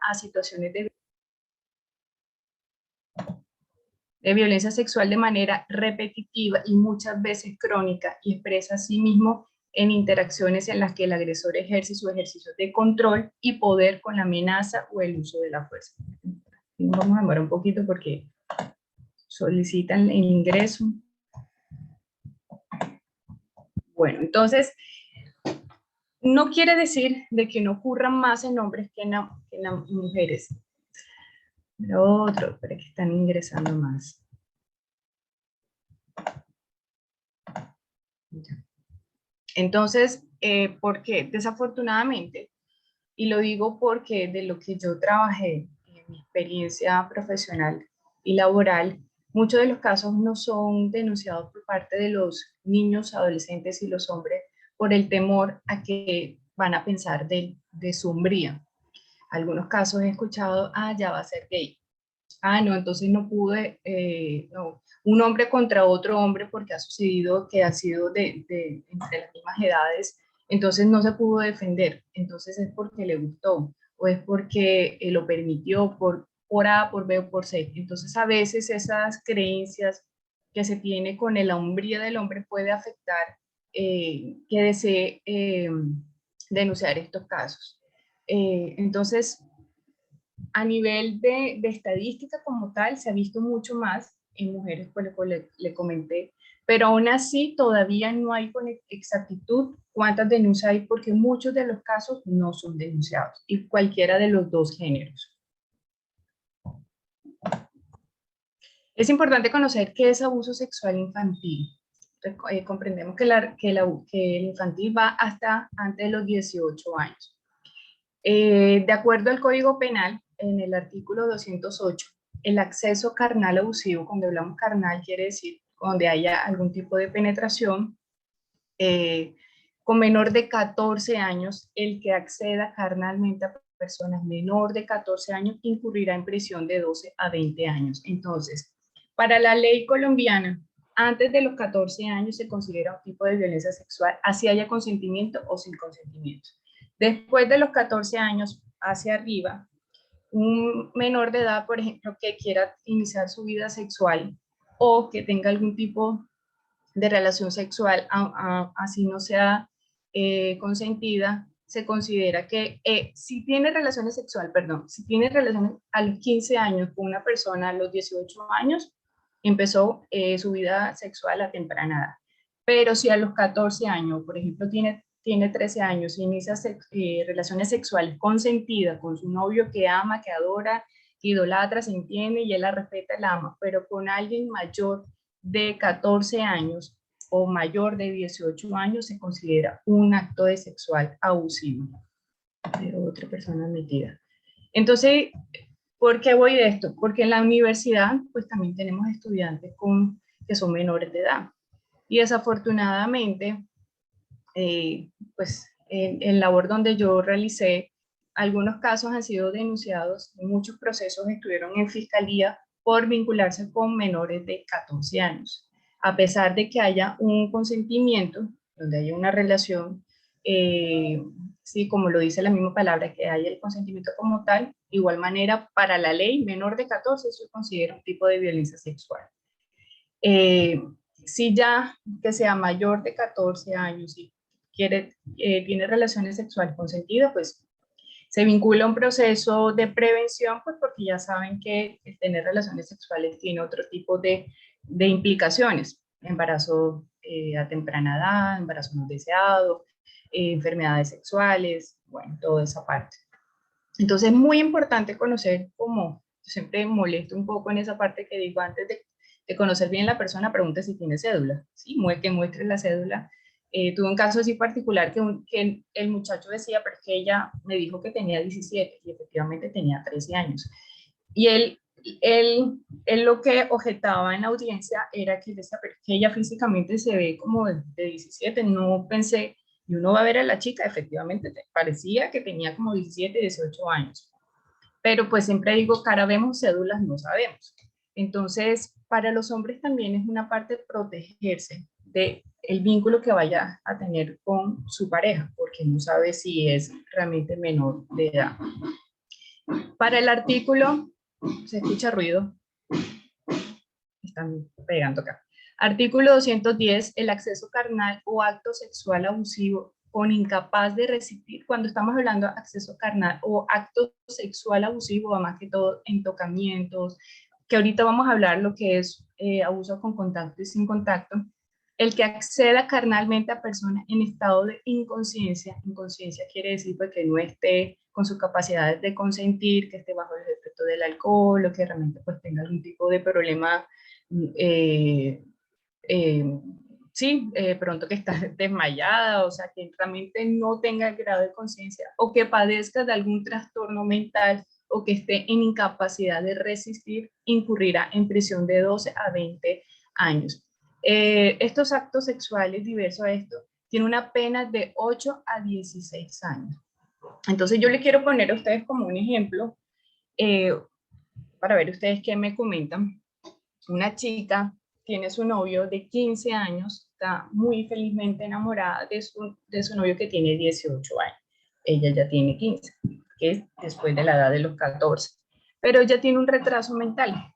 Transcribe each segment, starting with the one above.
a situaciones de violencia sexual de manera repetitiva y muchas veces crónica, y expresa a sí mismo en interacciones en las que el agresor ejerce su ejercicio de control y poder con la amenaza o el uso de la fuerza. Vamos a demorar un poquito porque solicitan el ingreso. Bueno, entonces, no quiere decir de que no ocurran más en hombres que en mujeres. Pero otro, pero que están ingresando más. Entonces, porque desafortunadamente, y lo digo porque de lo que yo trabajé en mi experiencia profesional y laboral, muchos de los casos no son denunciados por parte de los niños, adolescentes y los hombres por el temor a que van a pensar de su hombría. Algunos casos he escuchado, ya va a ser gay. No, entonces no pude, no, un hombre contra otro hombre porque ha sucedido que ha sido entre las mismas edades, entonces no se pudo defender, entonces es porque le gustó o es porque lo permitió por A, por B o por C. Entonces a veces esas creencias que se tiene con la hombría del hombre puede afectar que desee denunciar estos casos. Entonces, a nivel de estadística como tal, se ha visto mucho más en mujeres, pues le comenté, pero aún así todavía no hay con exactitud cuántas denuncias hay, porque muchos de los casos no son denunciados, y cualquiera de los dos géneros. Es importante conocer qué es abuso sexual infantil. Comprendemos que el infantil va hasta antes de los 18 años. De acuerdo al Código Penal, en el artículo 208, el acceso carnal abusivo, cuando hablamos carnal quiere decir donde haya algún tipo de penetración, con menor de 14 años, el que acceda carnalmente a personas menor de 14 años incurrirá en prisión de 12 a 20 años. Entonces, para la ley colombiana, antes de los 14 años se considera un tipo de violencia sexual, así haya consentimiento o sin consentimiento. Después de los 14 años hacia arriba, un menor de edad, por ejemplo, que quiera iniciar su vida sexual o que tenga algún tipo de relación sexual, así no sea consentida, se considera que si tiene relaciones sexuales, si tiene relaciones a los 15 años con una persona a los 18 años, empezó su vida sexual a temprana edad. Pero si a los 14 años, por ejemplo, tiene 13 años y inicia relaciones sexuales consentidas con su novio que ama, que adora, que idolatra, se entiende y él la respeta, la ama, pero con alguien mayor de 14 años o mayor de 18 años se considera un acto de sexual abusivo de otra persona admitida. Entonces, ¿por qué voy de esto? Porque en la universidad pues también tenemos estudiantes que son menores de edad y desafortunadamente pues en labor donde yo realicé, algunos casos han sido denunciados, muchos procesos estuvieron en fiscalía por vincularse con menores de 14 años. A pesar de que haya un consentimiento, donde haya una relación, sí, como lo dice la misma palabra, que haya el consentimiento como tal, de igual manera, para la ley, menor de 14 se considera un tipo de violencia sexual. Si ya que sea mayor de 14 años y tiene relaciones sexuales consentidas, pues se vincula a un proceso de prevención, pues porque ya saben que el tener relaciones sexuales tiene otro tipo de implicaciones, embarazo a temprana edad, embarazo no deseado, enfermedades sexuales, bueno, toda esa parte. Entonces es muy importante conocer, como siempre molesto un poco en esa parte que digo antes de conocer bien la persona, pregunte si tiene cédula, ¿sí? Que muestre la cédula. Tuve un caso así particular que el muchacho decía, pero que ella me dijo que tenía 17 y efectivamente tenía 13 años. Y él lo que objetaba en la audiencia era que ella físicamente se ve como de 17, no pensé, y uno va a ver a la chica, efectivamente parecía que tenía como 17, 18 años. Pero pues siempre digo, cara vemos, cédulas no sabemos. Entonces, para los hombres también es una parte de protegerse del vínculo que vaya a tener con su pareja, porque no sabe si es realmente menor de edad. Para el artículo, se escucha ruido, están pegando acá. Artículo 210, el acceso carnal o acto sexual abusivo con incapaz de resistir. Cuando estamos hablando de acceso carnal o acto sexual abusivo, va más que todo en tocamientos, que ahorita vamos a hablar lo que es abuso con contacto y sin contacto. El que acceda carnalmente a personas en estado de inconsciencia, inconsciencia quiere decir pues, que no esté con sus capacidades de consentir, que esté bajo el efecto del alcohol o que realmente pues, tenga algún tipo de problema eh, sí, pronto que está desmayada, o sea, que realmente no tenga el grado de conciencia o que padezca de algún trastorno mental o que esté en incapacidad de resistir, incurrirá en prisión de 12 a 20 años. Estos actos sexuales diversos a esto tienen una pena de 8 a 16 años. Entonces yo le quiero poner a ustedes como un ejemplo eh, para ver ustedes qué me comentan. Una chica tiene su novio de 15 años, está muy felizmente enamorada de su novio que tiene 18 años. Ella ya tiene 15, que es después de la edad de los 14. Pero ella tiene un retraso mental.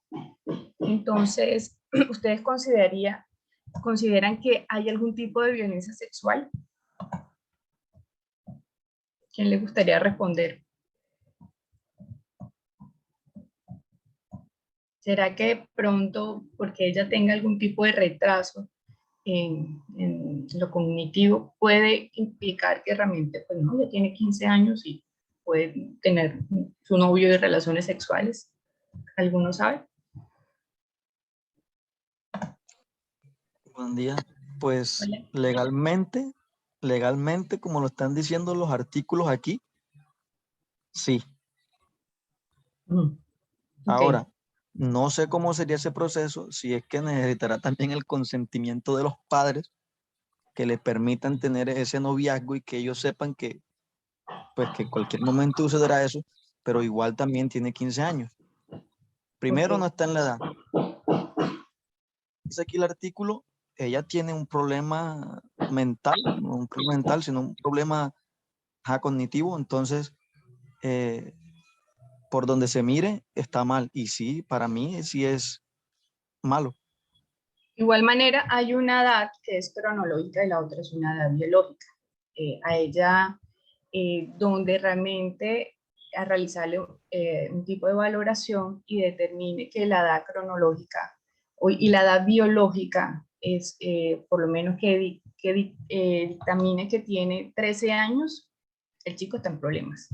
Entonces, ¿ustedes consideran que hay algún tipo de violencia sexual? ¿Quién le gustaría responder? ¿Será que pronto, porque ella tenga algún tipo de retraso, en lo cognitivo puede implicar que realmente, pues no, ya tiene 15 años y puede tener su novio de relaciones sexuales? ¿Alguno sabe? Buen día. Pues Hola. legalmente, como lo están diciendo los artículos aquí, sí. Ok. Ahora, no sé cómo sería ese proceso, si es que necesitará también el consentimiento de los padres que les permitan tener ese noviazgo y que ellos sepan que, pues, que en cualquier momento sucederá eso, pero igual también tiene 15 años. Ok. Primero, no está en la edad. Dice aquí el artículo, ella tiene un problema mental, no un problema mental, sino un problema cognitivo, entonces, eh, por donde se mire, está mal. Y sí, para mí sí es malo. Igual manera, hay una edad que es cronológica y la otra es una edad biológica. A ella, donde realmente a realizarle un tipo de valoración y determine que la edad cronológica y la edad biológica es, por lo menos que dictamine que tiene 13 años, el chico está en problemas.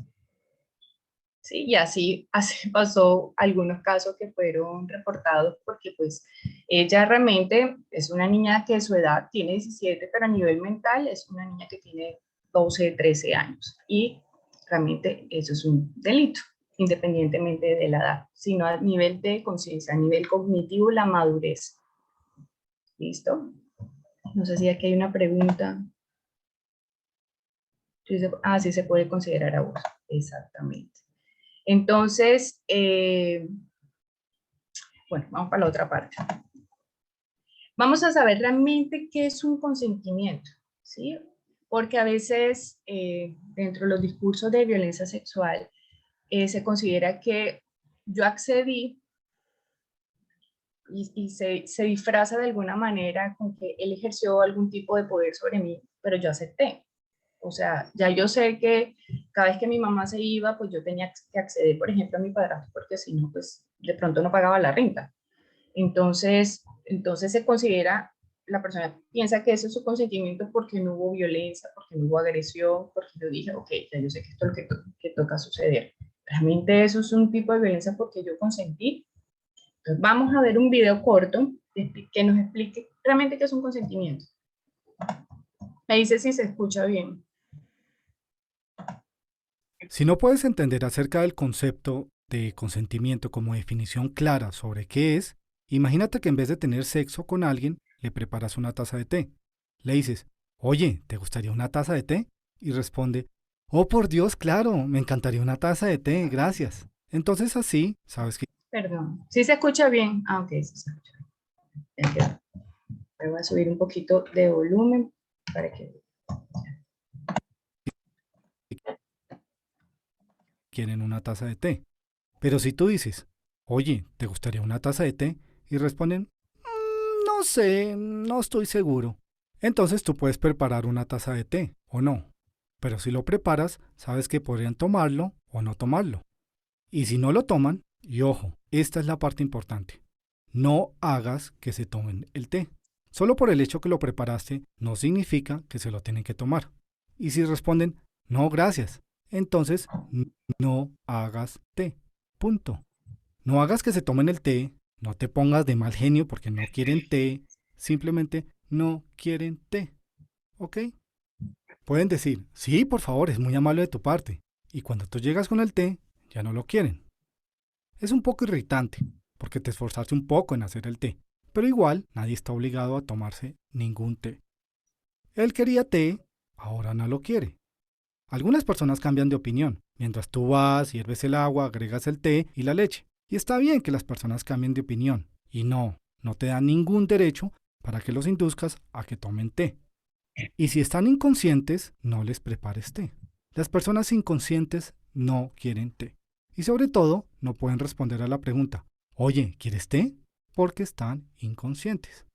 Sí, y así pasó algunos casos que fueron reportados porque pues ella realmente es una niña que su edad tiene 17, pero a nivel mental es una niña que tiene 12, 13 años y realmente eso es un delito, independientemente de la edad, sino a nivel de conciencia, a nivel cognitivo, la madurez. ¿Listo? No sé si aquí hay una pregunta. Sí se puede considerar abuso, exactamente. Entonces, bueno, vamos para la otra parte. Vamos a saber realmente qué es un consentimiento, ¿sí? Porque a veces dentro de los discursos de violencia sexual se considera que yo accedí y se disfraza de alguna manera con que él ejerció algún tipo de poder sobre mí, pero yo acepté. O sea, ya yo sé que cada vez que mi mamá se iba, pues yo tenía que acceder, por ejemplo, a mi padrastro, porque si no, pues de pronto no pagaba la renta. Entonces se considera, la persona piensa que eso es su consentimiento porque no hubo violencia, porque no hubo agresión, porque yo dije, ok, ya yo sé que esto es lo que toca suceder. Realmente eso es un tipo de violencia porque yo consentí. Entonces vamos a ver un video corto que nos explique realmente qué es un consentimiento. Me dice si se escucha bien. Si no puedes entender acerca del concepto de consentimiento como definición clara sobre qué es, imagínate que en vez de tener sexo con alguien, le preparas una taza de té. Le dices, oye, ¿te gustaría una taza de té? Y responde, oh por Dios, claro, me encantaría una taza de té, gracias. Entonces así, sabes que Perdón. ¿Sí se escucha bien? Ah, ok, sí se escucha bien. Ya quedó. Voy a subir un poquito de volumen para que... quieren una taza de té. Pero si tú dices, oye, ¿te gustaría una taza de té? Y responden, no sé, no estoy seguro. Entonces tú puedes preparar una taza de té o no. Pero si lo preparas, sabes que podrían tomarlo o no tomarlo. Y si no lo toman, y ojo, esta es la parte importante, no hagas que se tomen el té. Solo por el hecho que lo preparaste no significa que se lo tienen que tomar. Y si responden, no, gracias, entonces no hagas té. Punto. No hagas que se tomen el té, no te pongas de mal genio porque no quieren té, simplemente no quieren té. ¿Ok? Pueden decir, sí, por favor, es muy amable de tu parte. Y cuando tú llegas con el té, ya no lo quieren. Es un poco irritante, porque te esforzaste un poco en hacer el té, pero igual nadie está obligado a tomarse ningún té. Él quería té, ahora no lo quiere. Algunas personas cambian de opinión. Mientras tú vas, hierves el agua, agregas el té y la leche. Y está bien que las personas cambien de opinión. Y no te dan ningún derecho para que los induzcas a que tomen té. Y si están inconscientes, no les prepares té. Las personas inconscientes no quieren té. Y sobre todo, no pueden responder a la pregunta, oye, ¿quieres té? Porque están inconscientes.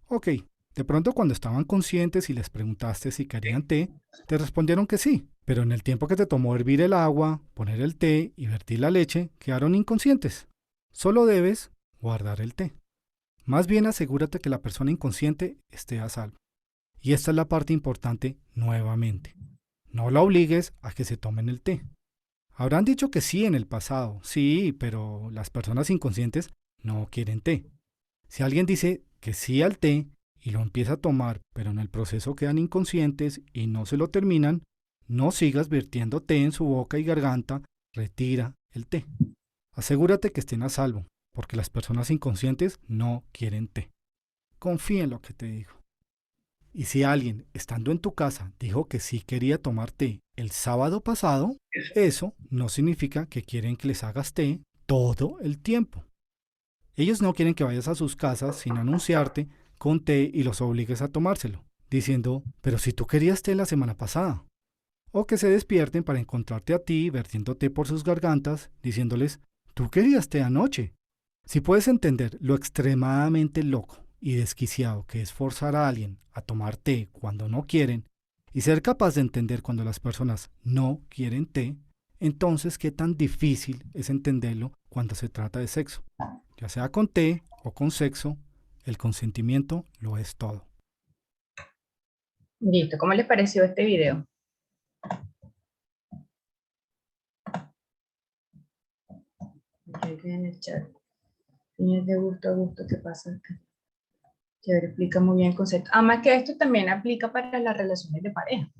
Ok, de pronto cuando estaban conscientes y les preguntaste si querían té, te respondieron que sí, pero en el tiempo que te tomó hervir el agua, poner el té y vertir la leche, quedaron inconscientes. Solo debes guardar el té. Más bien asegúrate que la persona inconsciente esté a salvo. Y esta es la parte importante nuevamente. No la obligues a que se tomen el té. Habrán dicho que sí en el pasado, sí, pero las personas inconscientes no quieren té. Si alguien dice que sí al té y lo empieza a tomar, pero en el proceso quedan inconscientes y no se lo terminan, no sigas vertiendo té en su boca y garganta, retira el té. Asegúrate que estén a salvo, porque las personas inconscientes no quieren té. Confía en lo que te digo. Y si alguien, estando en tu casa, dijo que sí quería tomar té el sábado pasado, eso no significa que quieren que les hagas té todo el tiempo. Ellos no quieren que vayas a sus casas sin anunciarte con té y los obligues a tomárselo, diciendo, pero si tú querías té la semana pasada. O que se despierten para encontrarte a ti vertiendo té por sus gargantas, diciéndoles, tú querías té anoche. Si puedes entender lo extremadamente loco y desquiciado que es forzar a alguien a tomar té cuando no quieren, y ser capaz de entender cuando las personas no quieren té, entonces qué tan difícil es entenderlo cuando se trata de sexo. Ya sea con té o con sexo, el consentimiento lo es todo. Listo, ¿cómo les pareció este video? Aquí en el chat. Tienes de gusto a gusto, ¿qué pasa acá? Chévere, explica muy bien el concepto. Además que esto también aplica para las relaciones de pareja,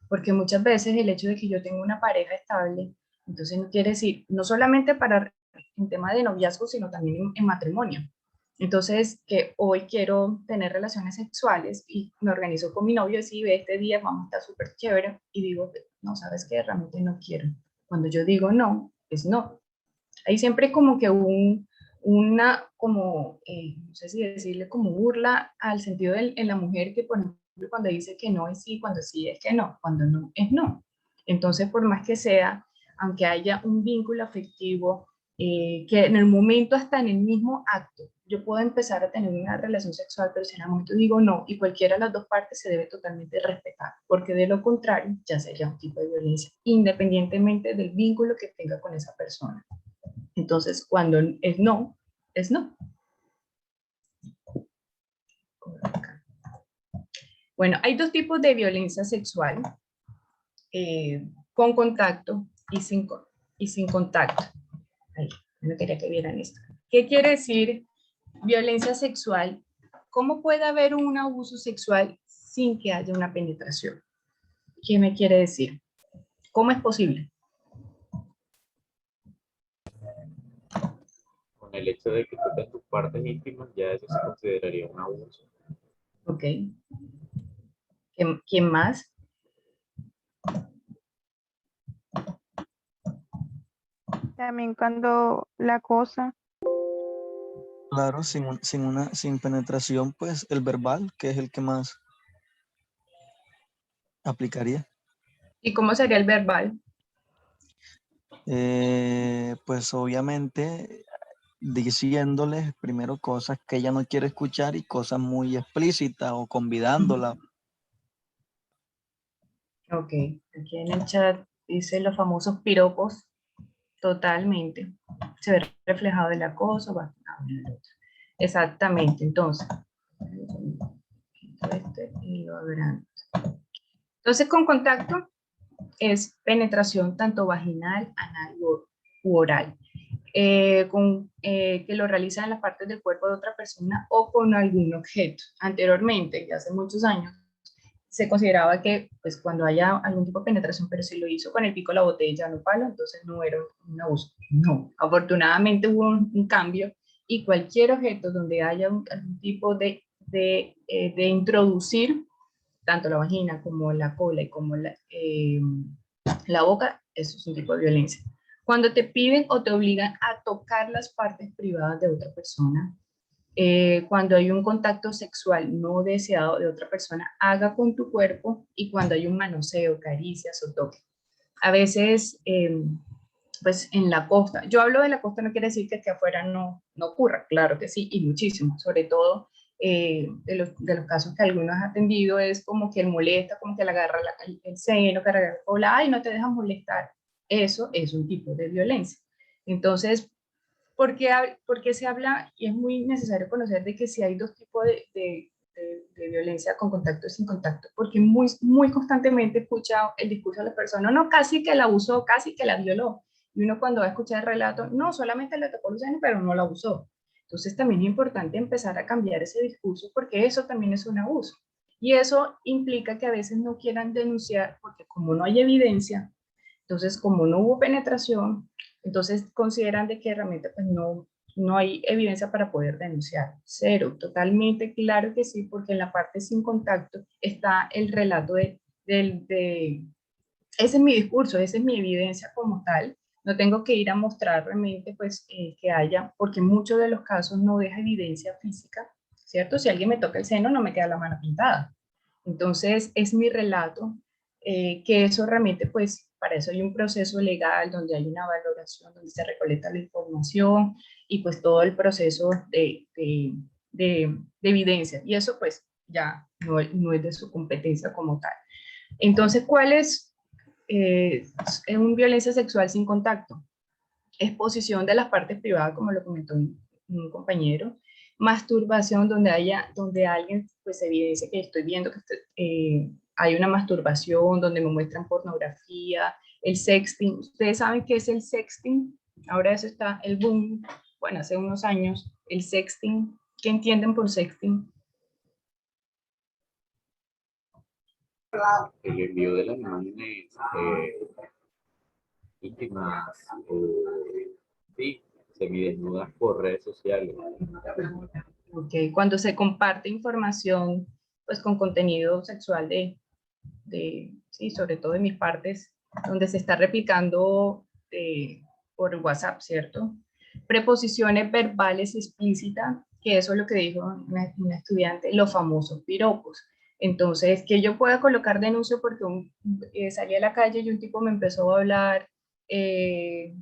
porque muchas veces el hecho de que yo tenga una pareja estable, entonces no quiere decir, no solamente para en tema de noviazgo, sino también en matrimonio. Entonces, que hoy quiero tener relaciones sexuales y me organizo con mi novio y si ve este día vamos a estar súper chévere y digo, no, ¿sabes qué? Realmente no quiero. Cuando yo digo no, es no. Hay siempre como que una, como, no sé si decirle como burla al sentido en la mujer que, por ejemplo, cuando dice que no es sí, cuando sí es que no, cuando no es no. Entonces, por más que sea, aunque haya un vínculo afectivo, que en el momento, hasta en el mismo acto, yo puedo empezar a tener una relación sexual, pero si en el momento digo no, y cualquiera de las dos partes se debe totalmente respetar, porque de lo contrario ya sería un tipo de violencia, independientemente del vínculo que tenga con esa persona. Entonces, cuando es no, es no. Bueno, hay dos tipos de violencia sexual, con contacto y sin contacto. Ay, no quería que vieran esto. ¿Qué quiere decir violencia sexual? ¿Cómo puede haber un abuso sexual sin que haya una penetración? ¿Qué me quiere decir? ¿Cómo es posible? Con el hecho de que toques tus partes íntimas, ya eso se consideraría un abuso. Ok. ¿Quién más? También cuando la cosa, Claro, sin penetración, pues el verbal, que es el que más aplicaría. ¿Y cómo sería el verbal? Pues obviamente diciéndoles primero cosas que ella no quiere escuchar y cosas muy explícitas o convidándola. Ok, aquí en el chat dice los famosos piropos, totalmente. Se ve reflejado el acoso, exactamente, entonces. Y lo agrando. Entonces, con contacto es penetración tanto vaginal, anal u oral. Que lo realizan en las partes del cuerpo de otra persona o con algún objeto. Anteriormente, ya hace muchos años, se consideraba que pues, cuando haya algún tipo de penetración, pero si lo hizo con el pico de la botella, no palo, entonces no era un abuso. No, afortunadamente hubo un cambio y cualquier objeto donde haya algún tipo de introducir tanto la vagina como la cola y como la boca, eso es un tipo de violencia. Cuando te piden o te obligan a tocar las partes privadas de otra persona, cuando hay un contacto sexual no deseado de otra persona, haga con tu cuerpo y cuando hay un manoseo, caricias o toque. A veces, pues en la costa, yo hablo de la costa, no quiere decir que aquí afuera no ocurra, claro que sí, y muchísimo, sobre todo de los casos que algunos han atendido, es como que él molesta, como que le agarra el seno, que le agarra la cola, ay, no te dejas molestar. Eso es un tipo de violencia. Entonces, porque se habla, y es muy necesario conocer de que si hay dos tipos de violencia con contacto y sin contacto, porque muy constantemente escucha el discurso de la persona, no, casi que la abusó, casi que la violó, y uno cuando va a escuchar el relato, no, solamente le tocó los senos, pero no la abusó. Entonces también es importante empezar a cambiar ese discurso, porque eso también es un abuso. Y eso implica que a veces no quieran denunciar, porque como no hay evidencia, entonces como no hubo penetración, entonces consideran de que realmente pues no hay evidencia para poder denunciar. Cero, totalmente claro que sí, porque en la parte sin contacto está el relato de ese es mi discurso, esa es mi evidencia como tal. No tengo que ir a mostrar realmente pues que haya, porque en muchos de los casos no deja evidencia física, ¿cierto? Si alguien me toca el seno, no me queda la mano pintada. Entonces, es mi relato, que eso realmente, pues, para eso hay un proceso legal donde hay una valoración, donde se recolecta la información y pues todo el proceso de evidencia. Y eso pues ya no es de su competencia como tal. Entonces, ¿cuál es una violencia sexual sin contacto? Exposición de las partes privadas, como lo comentó un compañero, masturbación donde alguien pues evidencia que estoy viendo que hay una masturbación, donde me muestran pornografía, el sexting. ¿Ustedes saben qué es el sexting? Ahora eso está el boom, bueno, hace unos años, el sexting. ¿Qué entienden por sexting? El envío de las imágenes íntimas, sí, semidesnudas por redes sociales. Okay. Cuando se comparte información pues con contenido sexual sí, sobre todo de mis partes, donde se está replicando por WhatsApp, ¿cierto? Preposiciones verbales explícitas, que eso es lo que dijo una estudiante, los famosos piropos. Entonces, que yo pueda colocar denuncio porque salí a la calle y un tipo me empezó a hablar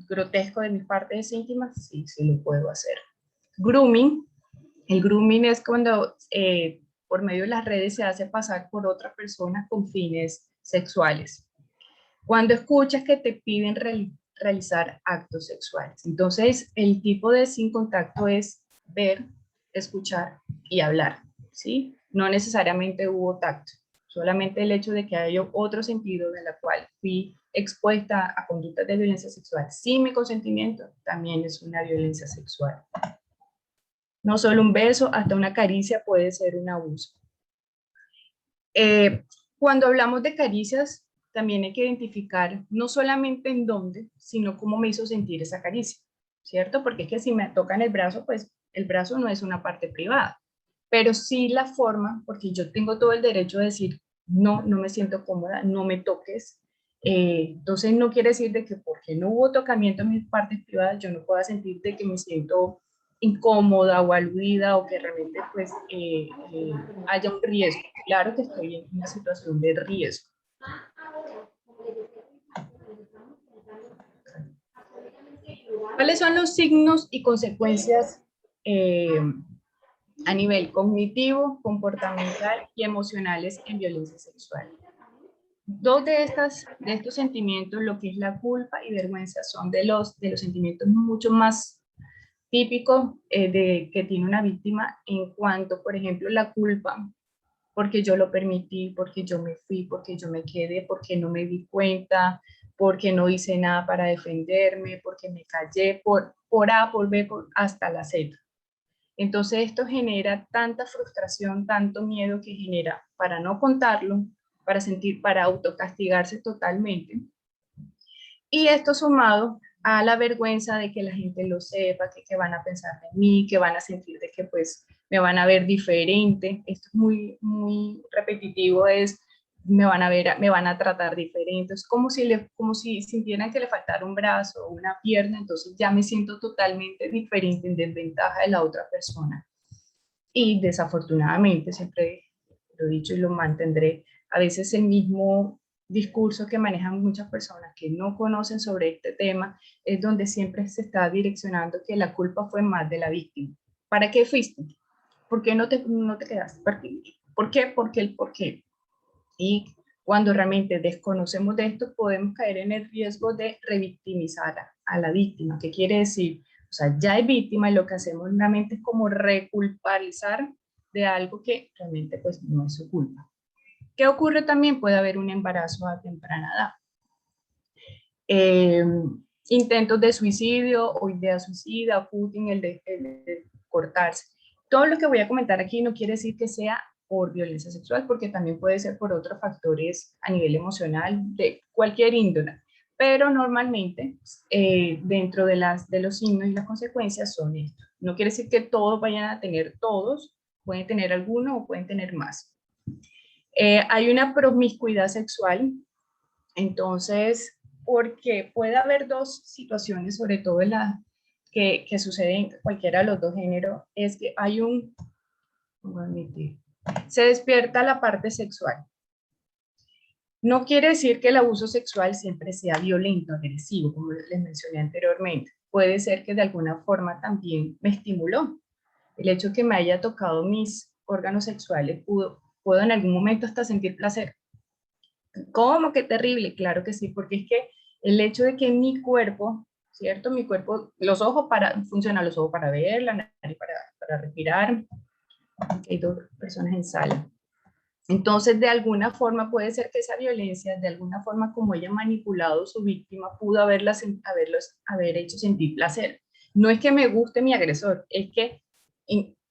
grotesco de mis partes íntimas, sí, sí lo puedo hacer. Grooming, el grooming es cuando por medio de las redes se hace pasar por otra persona con fines sexuales. Cuando escuchas que te piden realizar actos sexuales. Entonces, el tipo de sin contacto es ver, escuchar y hablar, ¿sí? No necesariamente hubo tacto, solamente el hecho de que haya otro sentido de la cual fui expuesta a conductas de violencia sexual sin mi consentimiento, también es una violencia sexual. No solo un beso, hasta una caricia puede ser un abuso. Cuando hablamos de caricias, también hay que identificar no solamente en dónde, sino cómo me hizo sentir esa caricia, ¿cierto? Porque es que si me tocan el brazo, pues el brazo no es una parte privada, pero sí la forma, porque yo tengo todo el derecho de decir, no, no me siento cómoda, no me toques. Entonces no quiere decir de que porque no hubo tocamiento en mis partes privadas, yo no pueda sentir de que me siento incómoda o aludida o que realmente pues haya un riesgo. Claro que estoy en una situación de riesgo. ¿Cuáles son los signos y consecuencias a nivel cognitivo, comportamental y emocionales en violencia sexual? Dos de estos sentimientos, lo que es la culpa y vergüenza, son de los sentimientos mucho más típicos que tiene una víctima en cuanto, por ejemplo, la culpa, porque yo lo permití, porque yo me fui, porque yo me quedé, porque no me di cuenta, porque no hice nada para defenderme, porque me callé, por A, por B, hasta la Z. Entonces esto genera tanta frustración, tanto miedo que genera para no contarlo, para autocastigarse totalmente. Y esto sumado a la vergüenza de que la gente lo sepa, que van a pensar de mí, que van a sentir de que pues me van a ver diferente. Esto es muy, muy repetitivo, me van a ver, me van a tratar diferente. Es como si sintieran que le faltara un brazo o una pierna, entonces ya me siento totalmente diferente, en desventaja de la otra persona. Y desafortunadamente, siempre lo he dicho y lo mantendré, a veces el mismo discurso que manejan muchas personas que no conocen sobre este tema es donde siempre se está direccionando que la culpa fue más de la víctima. ¿Para qué fuiste? ¿Por qué no te quedaste? ¿Por qué? ¿Por qué? ¿Por qué? Y cuando realmente desconocemos de esto, podemos caer en el riesgo de revictimizar a la víctima. ¿Qué quiere decir? O sea, ya es víctima y lo que hacemos realmente es como reculpabilizar de algo que realmente pues no es su culpa. ¿Qué ocurre también? Puede haber un embarazo a temprana edad. Intentos de suicidio o idea suicida, Putin, el de cortarse. Todo lo que voy a comentar aquí no quiere decir que sea por violencia sexual, porque también puede ser por otros factores a nivel emocional, de cualquier índole. Pero normalmente, dentro de los signos y las consecuencias son estos. No quiere decir que todos vayan a tener todos, pueden tener alguno o pueden tener más. Hay una promiscuidad sexual, entonces, porque puede haber dos situaciones, sobre todo en que suceden en cualquiera de los dos géneros, es que hay se despierta la parte sexual. No quiere decir que el abuso sexual siempre sea violento, agresivo, como les mencioné anteriormente. Puede ser que de alguna forma también me estimuló. El hecho de que me haya tocado mis órganos sexuales, puedo en algún momento hasta sentir placer. ¿Cómo? Qué terrible. Claro que sí, porque es que el hecho de que mi cuerpo, ¿cierto? Mi cuerpo, funcionan los ojos para ver, la nariz para respirar. Hay dos personas en sala. Entonces, de alguna forma puede ser que esa violencia, de alguna forma como ella ha manipulado a su víctima, pudo haber hecho sentir placer. No es que me guste mi agresor, es que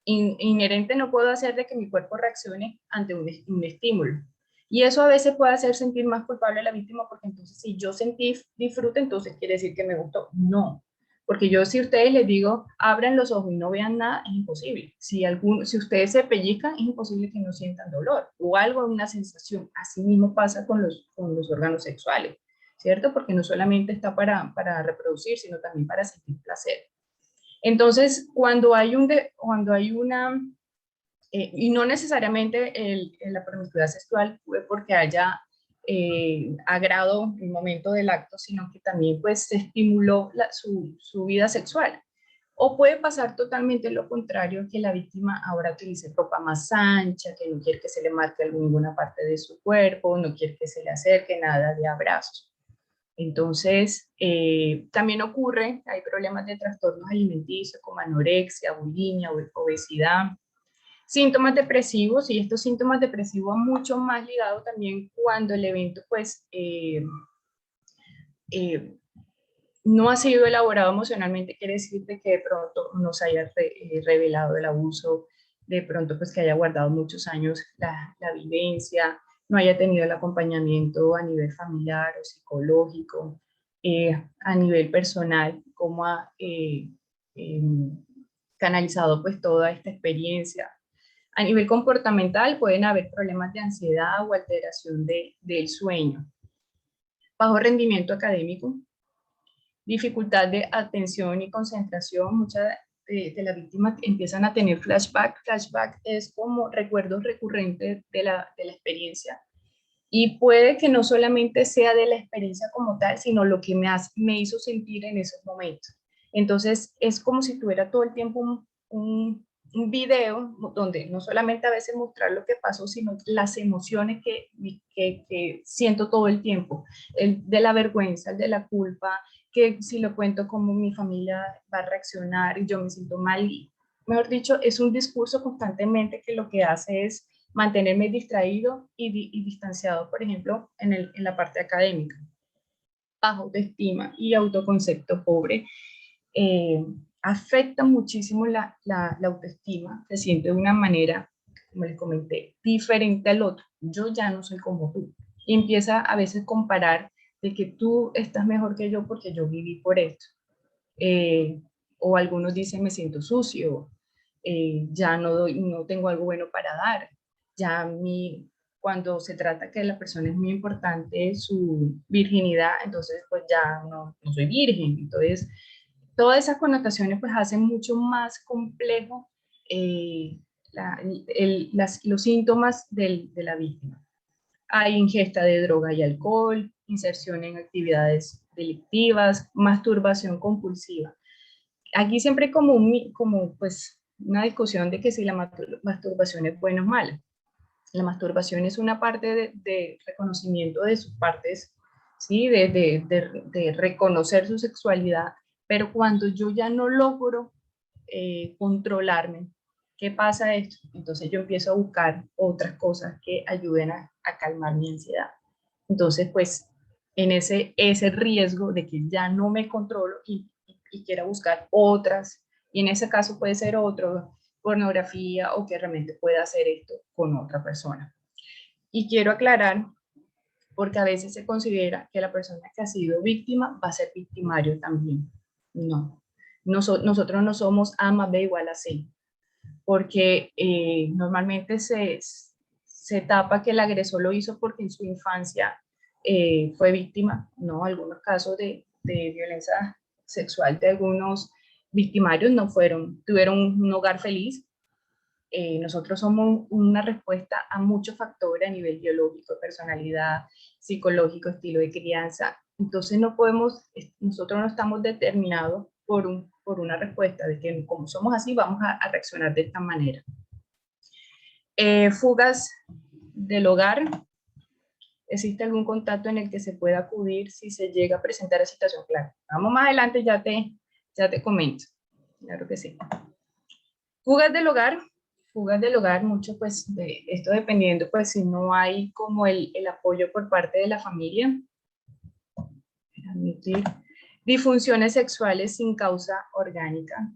inherente no puedo hacer de que mi cuerpo reaccione ante un estímulo. Y eso a veces puede hacer sentir más culpable a la víctima, porque entonces si yo sentí disfrute, entonces quiere decir que me gustó. No, porque yo si a ustedes les digo, abran los ojos y no vean nada, es imposible. Si ustedes se pellizcan, es imposible que no sientan dolor o algo, una sensación. Así mismo pasa con los órganos sexuales, ¿cierto? Porque no solamente está para reproducir, sino también para sentir placer. Entonces, cuando hay una, y no necesariamente la promiscuidad sexual fue porque haya agrado el momento del acto, sino que también pues se estimuló su vida sexual. O puede pasar totalmente lo contrario, que la víctima ahora utilice ropa más ancha, que no quiere que se le marque ninguna parte de su cuerpo, no quiere que se le acerque nada de abrazos. Entonces, también hay problemas de trastornos alimenticios como anorexia, bulimia, obesidad, síntomas depresivos, y estos síntomas depresivos van mucho más ligados también cuando el evento pues no ha sido elaborado emocionalmente, quiere decir que de pronto no se haya revelado el abuso, de pronto pues que haya guardado muchos años la vivencia, no haya tenido el acompañamiento a nivel familiar o psicológico, a nivel personal, cómo ha canalizado pues toda esta experiencia. A nivel comportamental pueden haber problemas de ansiedad o alteración del sueño, bajo rendimiento académico, dificultad de atención y concentración. Muchas de las víctimas empiezan a tener flashback. Flashback es como recuerdos recurrentes de la experiencia. Y puede que no solamente sea de la experiencia como tal, sino lo que me hizo sentir en esos momentos. Entonces es como si tuviera todo el tiempo un video donde no solamente a veces mostrar lo que pasó, sino las emociones que siento todo el tiempo, el de la vergüenza, el de la culpa, que si lo cuento como mi familia va a reaccionar y yo me siento mal. Y, mejor dicho, es un discurso constantemente que lo que hace es mantenerme distraído y distanciado, por ejemplo, en la parte académica. Bajo autoestima y autoconcepto pobre eh, afecta muchísimo la autoestima, se siente de una manera, como les comenté, diferente al otro. Yo ya no soy como tú. Y empieza a veces comparar de que tú estás mejor que yo porque yo viví por esto. Eh, o algunos dicen me siento sucio, ya no tengo algo bueno para dar, ya cuando se trata que la persona es muy importante su virginidad, entonces pues ya no soy virgen. Entonces todas esas connotaciones pues hacen mucho más complejo eh, los síntomas de la víctima. Hay ingesta de droga y alcohol, inserción en actividades delictivas, masturbación compulsiva. Aquí siempre hay como pues una discusión de que si la masturbación es buena o mala. La masturbación es una parte de reconocimiento de sus partes, ¿sí? De reconocer su sexualidad, pero cuando yo ya no logro controlarme, ¿qué pasa esto? Entonces yo empiezo a buscar otras cosas que ayuden a calmar mi ansiedad. Entonces, pues, en ese riesgo de que ya no me controlo y quiera buscar otras, y en ese caso puede ser otro, pornografía o que realmente pueda hacer esto con otra persona. Y quiero aclarar, porque a veces se considera que la persona que ha sido víctima va a ser victimario también. No, nosotros no somos A más B igual a C, porque normalmente se tapa que el agresor lo hizo porque en su infancia fue víctima, ¿no? Algunos casos de violencia sexual de algunos victimarios no tuvieron un hogar feliz. Nosotros somos una respuesta a muchos factores a nivel biológico, personalidad, psicológico, estilo de crianza. Entonces nosotros no estamos determinados por una respuesta de que como somos así vamos a reaccionar de esta manera. Fugas del hogar. ¿Existe algún contacto en el que se pueda acudir si se llega a presentar la situación? Claro, vamos más adelante, ya te comento. Claro que sí. Fugas del hogar. Fugas del hogar, mucho pues de esto dependiendo pues si no hay como el apoyo por parte de la familia. Admitir. Disfunciones sexuales sin causa orgánica,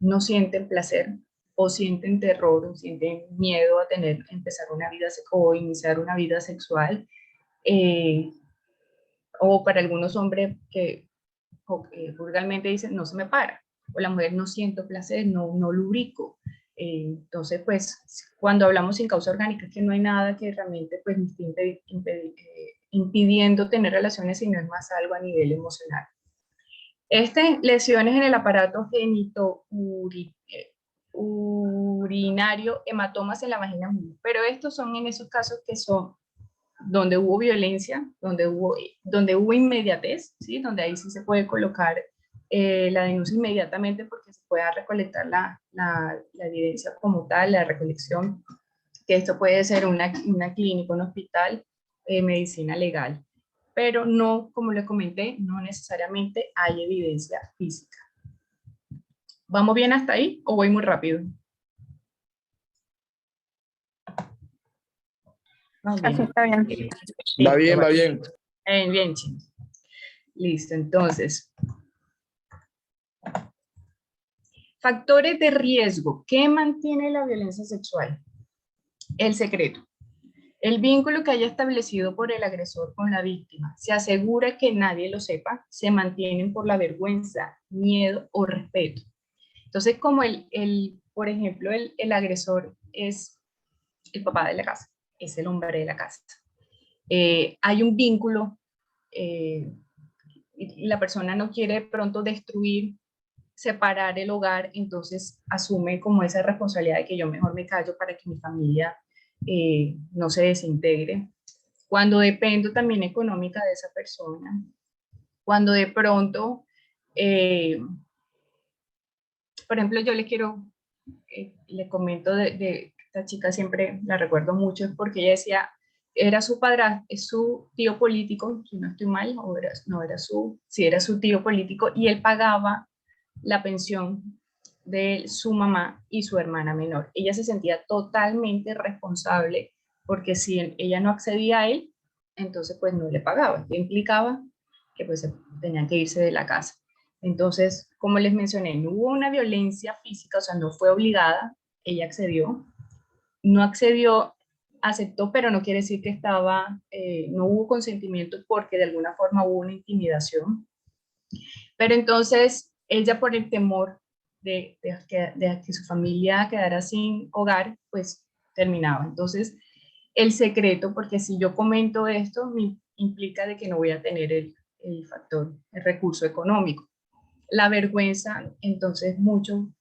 no sienten placer o sienten terror o sienten miedo a empezar una vida o iniciar una vida sexual, o para algunos hombres que vulgarmente dicen no se me para, o la mujer no siento placer, no lubrico. Entonces, pues, cuando hablamos sin causa orgánica, es que no hay nada que realmente pues, esté impidiendo tener relaciones, sino es más algo a nivel emocional. Lesiones en el aparato urinario, hematomas en la vagina, pero estos son en esos casos que son donde hubo violencia, donde hubo inmediatez, ¿sí? Donde ahí sí se puede colocar la denuncia inmediatamente porque se pueda recolectar la evidencia como tal, la recolección, que esto puede ser una clínica, un hospital, medicina legal. Pero no, como les comenté, no necesariamente hay evidencia física. ¿Vamos bien hasta ahí o voy muy rápido? Así está bien. Va bien, va bien. Bien, chicos. Listo, entonces. Factores de riesgo. ¿Qué mantiene la violencia sexual? El secreto. El vínculo que haya establecido por el agresor con la víctima. Se asegura que nadie lo sepa. Se mantienen por la vergüenza, miedo o respeto. Entonces, como por ejemplo, el agresor es el papá de la casa, es el hombre de la casa. Hay un vínculo, y la persona no quiere de pronto destruir, separar el hogar, entonces asume como esa responsabilidad de que yo mejor me callo para que mi familia no se desintegre. Cuando dependo también económica de esa persona, cuando de pronto Por ejemplo, yo le comento de esta chica, siempre la recuerdo mucho, es porque ella decía, era su padrastro, es su tío político, si no estoy mal, o era, no, era su tío político, y él pagaba la pensión de su mamá y su hermana menor. Ella se sentía totalmente responsable porque si ella no accedía a él, entonces pues no le pagaba. ¿Qué implicaba? Que pues tenían que irse de la casa. Entonces, como les mencioné, no hubo una violencia física, o sea, no fue obligada, ella accedió, no accedió, aceptó, pero no quiere decir que no hubo consentimiento porque de alguna forma hubo una intimidación. Pero entonces, ella por el temor de que su familia quedara sin hogar, pues terminaba. Entonces, el secreto, porque si yo comento esto, me implica de que no voy a tener el factor, el recurso económico. La vergüenza, entonces,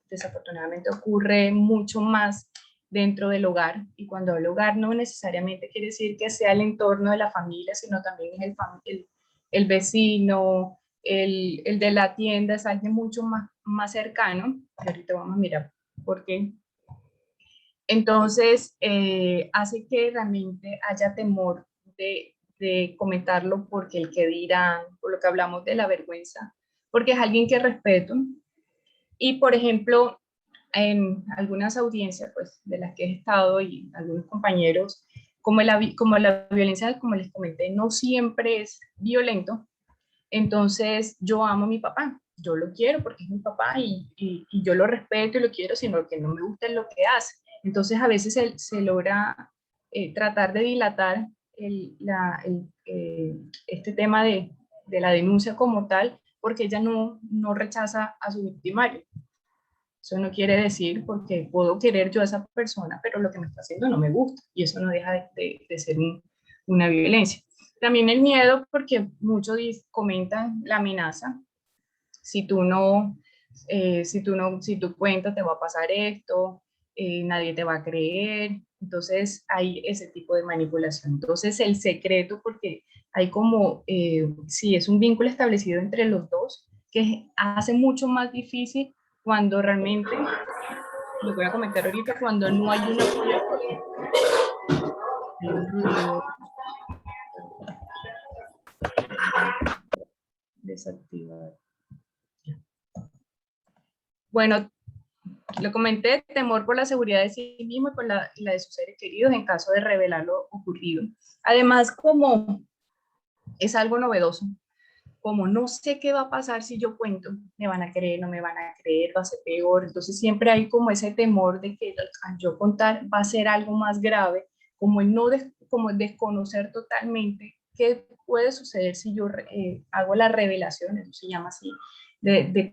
desafortunadamente ocurre mucho más dentro del hogar, y cuando hablo hogar no necesariamente quiere decir que sea el entorno de la familia, sino también es el vecino, el de la tienda, es alguien mucho más cercano, y ahorita vamos a mirar por qué. Entonces, hace que realmente haya temor de comentarlo porque el que dirán, por lo que hablamos de la vergüenza, porque es alguien que respeto. Y, por ejemplo, en algunas audiencias pues, de las que he estado y algunos compañeros, como la violencia, como les comenté, no siempre es violento, entonces yo amo a mi papá, yo lo quiero porque es mi papá y yo lo respeto y lo quiero, sino lo que no me gusta es lo que hace. Entonces a veces se logra tratar de dilatar este tema de la denuncia como tal, porque ella no rechaza a su victimario. Eso no quiere decir porque puedo querer yo a esa persona, pero lo que me está haciendo no me gusta y eso no deja de ser una violencia. También el miedo, porque muchos comentan la amenaza. Si tú no, si tú cuentas te va a pasar esto, nadie te va a creer. Entonces hay ese tipo de manipulación. Entonces el secreto, porque hay como, sí, es un vínculo establecido entre los dos que hace mucho más difícil cuando realmente, lo voy a comentar ahorita, cuando no hay un apoyo. Hay un ruido. Desactivar. Bueno, lo comenté, temor por la seguridad de sí mismo y por la de sus seres queridos en caso de revelar lo ocurrido. Además, como es algo novedoso, como no sé qué va a pasar si yo cuento, me van a creer, no me van a creer, va a ser peor, entonces siempre hay como ese temor de que al yo contar va a ser algo más grave, como el como el desconocer totalmente qué puede suceder si yo hago la revelación, eso se llama así, de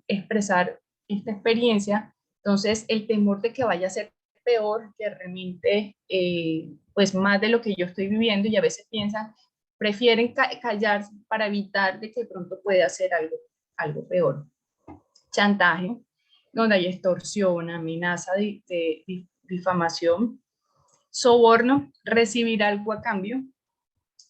expresar esta experiencia. Entonces el temor de que vaya a ser peor, que realmente pues más de lo que yo estoy viviendo, y a veces piensan, prefieren callarse para evitar de que de pronto pueda hacer algo peor. Chantaje, donde hay extorsión, amenaza de difamación, soborno, recibir algo a cambio.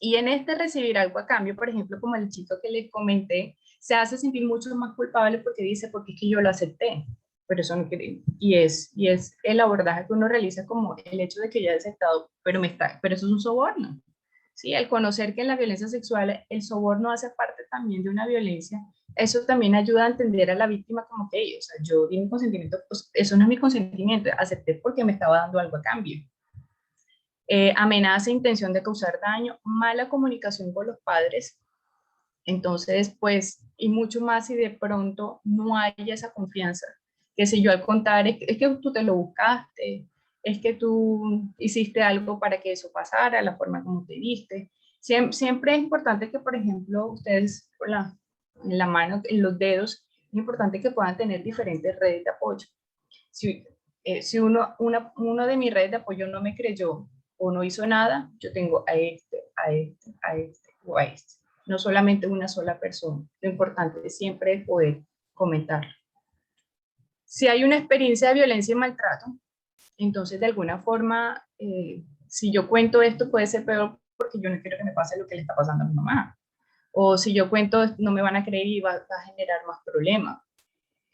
Y en este recibir algo a cambio, por ejemplo, como el chico que les comenté, se hace sentir mucho más culpable porque dice, porque es que yo lo acepté, pero eso no quiere, y es el abordaje que uno realiza como el hecho de que ya he aceptado, pero eso es un soborno. Sí, el conocer que en la violencia sexual el soborno hace parte también de una violencia, eso también ayuda a entender a la víctima como que, o sea, yo di mi consentimiento, pues eso no es mi consentimiento, acepté porque me estaba dando algo a cambio. Amenaza, intención de causar daño, mala comunicación con los padres, entonces, pues, y mucho más si de pronto no hay esa confianza, que si yo al contar, es que tú te lo buscaste, es que tú hiciste algo para que eso pasara, la forma como te diste. Siempre es importante que, por ejemplo, ustedes en la mano, en los dedos, es importante que puedan tener diferentes redes de apoyo. Si uno de mis redes de apoyo no me creyó o no hizo nada, yo tengo a este, a este, a este o a este. No solamente una sola persona. Lo importante es siempre poder comentarlo. Si hay una experiencia de violencia y maltrato, entonces de alguna forma, si yo cuento esto puede ser peor porque yo no quiero que me pase lo que le está pasando a mi mamá. O si yo cuento, no me van a creer y va a generar más problemas.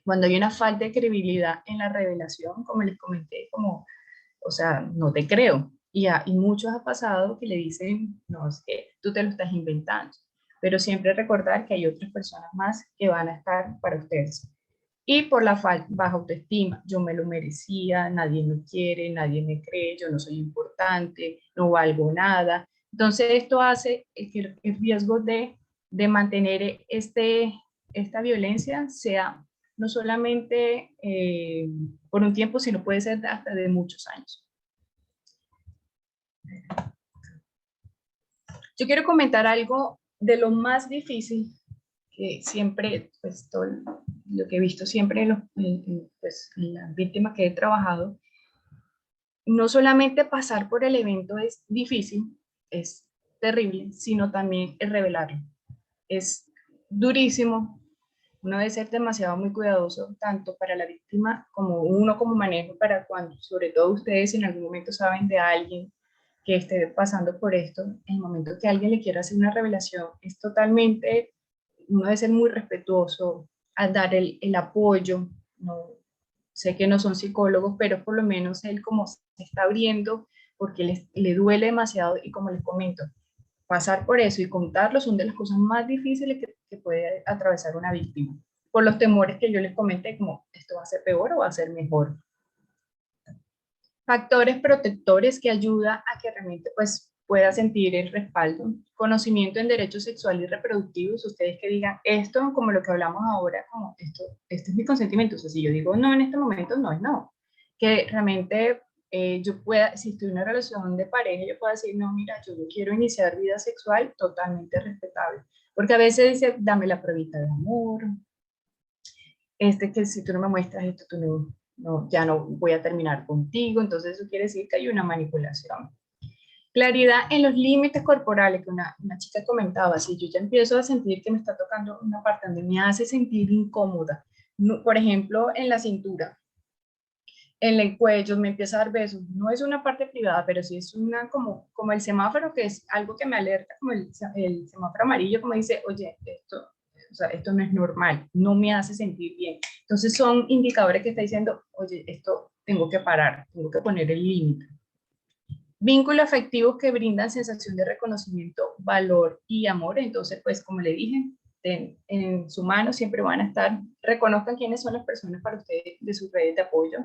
Cuando hay una falta de credibilidad en la revelación, como les comenté, como, o sea, no te creo. Y muchos ha pasado que le dicen, no, es que tú te lo estás inventando. Pero siempre recordar que hay otras personas más que van a estar para ustedes. Y por la baja autoestima, yo me lo merecía, nadie me quiere, nadie me cree, yo no soy importante, no valgo nada. Entonces esto hace que el riesgo de mantener esta violencia sea no solamente por un tiempo, sino puede ser hasta de muchos años. Yo quiero comentar algo de lo más difícil que siempre, pues todo lo que he visto siempre pues, en las víctimas que he trabajado, no solamente pasar por el evento es difícil, es terrible, sino también el revelarlo. Es durísimo, uno debe ser demasiado muy cuidadoso, tanto para la víctima como uno como manejo, para cuando, sobre todo ustedes en algún momento saben de alguien que esté pasando por esto, en el momento que alguien le quiera hacer una revelación, es totalmente, uno debe ser muy respetuoso, a dar el apoyo, no, sé que no son psicólogos, pero por lo menos él como se está abriendo, porque le duele demasiado y como les comento, pasar por eso y contarlo son de las cosas más difíciles que puede atravesar una víctima, por los temores que yo les comenté, como esto va a ser peor o va a ser mejor. Factores protectores que ayuda a que realmente pues pueda sentir el respaldo, conocimiento en derechos sexuales y reproductivos, ustedes que digan esto, como lo que hablamos ahora, como esto es mi consentimiento, o sea, si yo digo no en este momento, no es no, que realmente yo pueda, si estoy en una relación de pareja, yo puedo decir, no, mira, yo no quiero iniciar vida sexual, totalmente respetable, porque a veces dice, dame la pruebita de amor, que si tú no me muestras esto, tú no, ya no voy a terminar contigo, entonces eso quiere decir que hay una manipulación. Claridad en los límites corporales, que una chica comentaba, si yo ya empiezo a sentir que me está tocando una parte donde me hace sentir incómoda, no, por ejemplo, en la cintura, en el cuello, me empieza a dar besos, no es una parte privada, pero sí es una como el semáforo, que es algo que me alerta, como el semáforo amarillo, como dice, oye, o sea, esto no es normal, no me hace sentir bien. Entonces son indicadores que está diciendo, oye, esto tengo que parar, tengo que poner el límite. Vínculos afectivos que brindan sensación de reconocimiento, valor y amor. Entonces, pues como le dije, en su mano siempre van a estar, reconozcan quiénes son las personas para ustedes de sus redes de apoyo.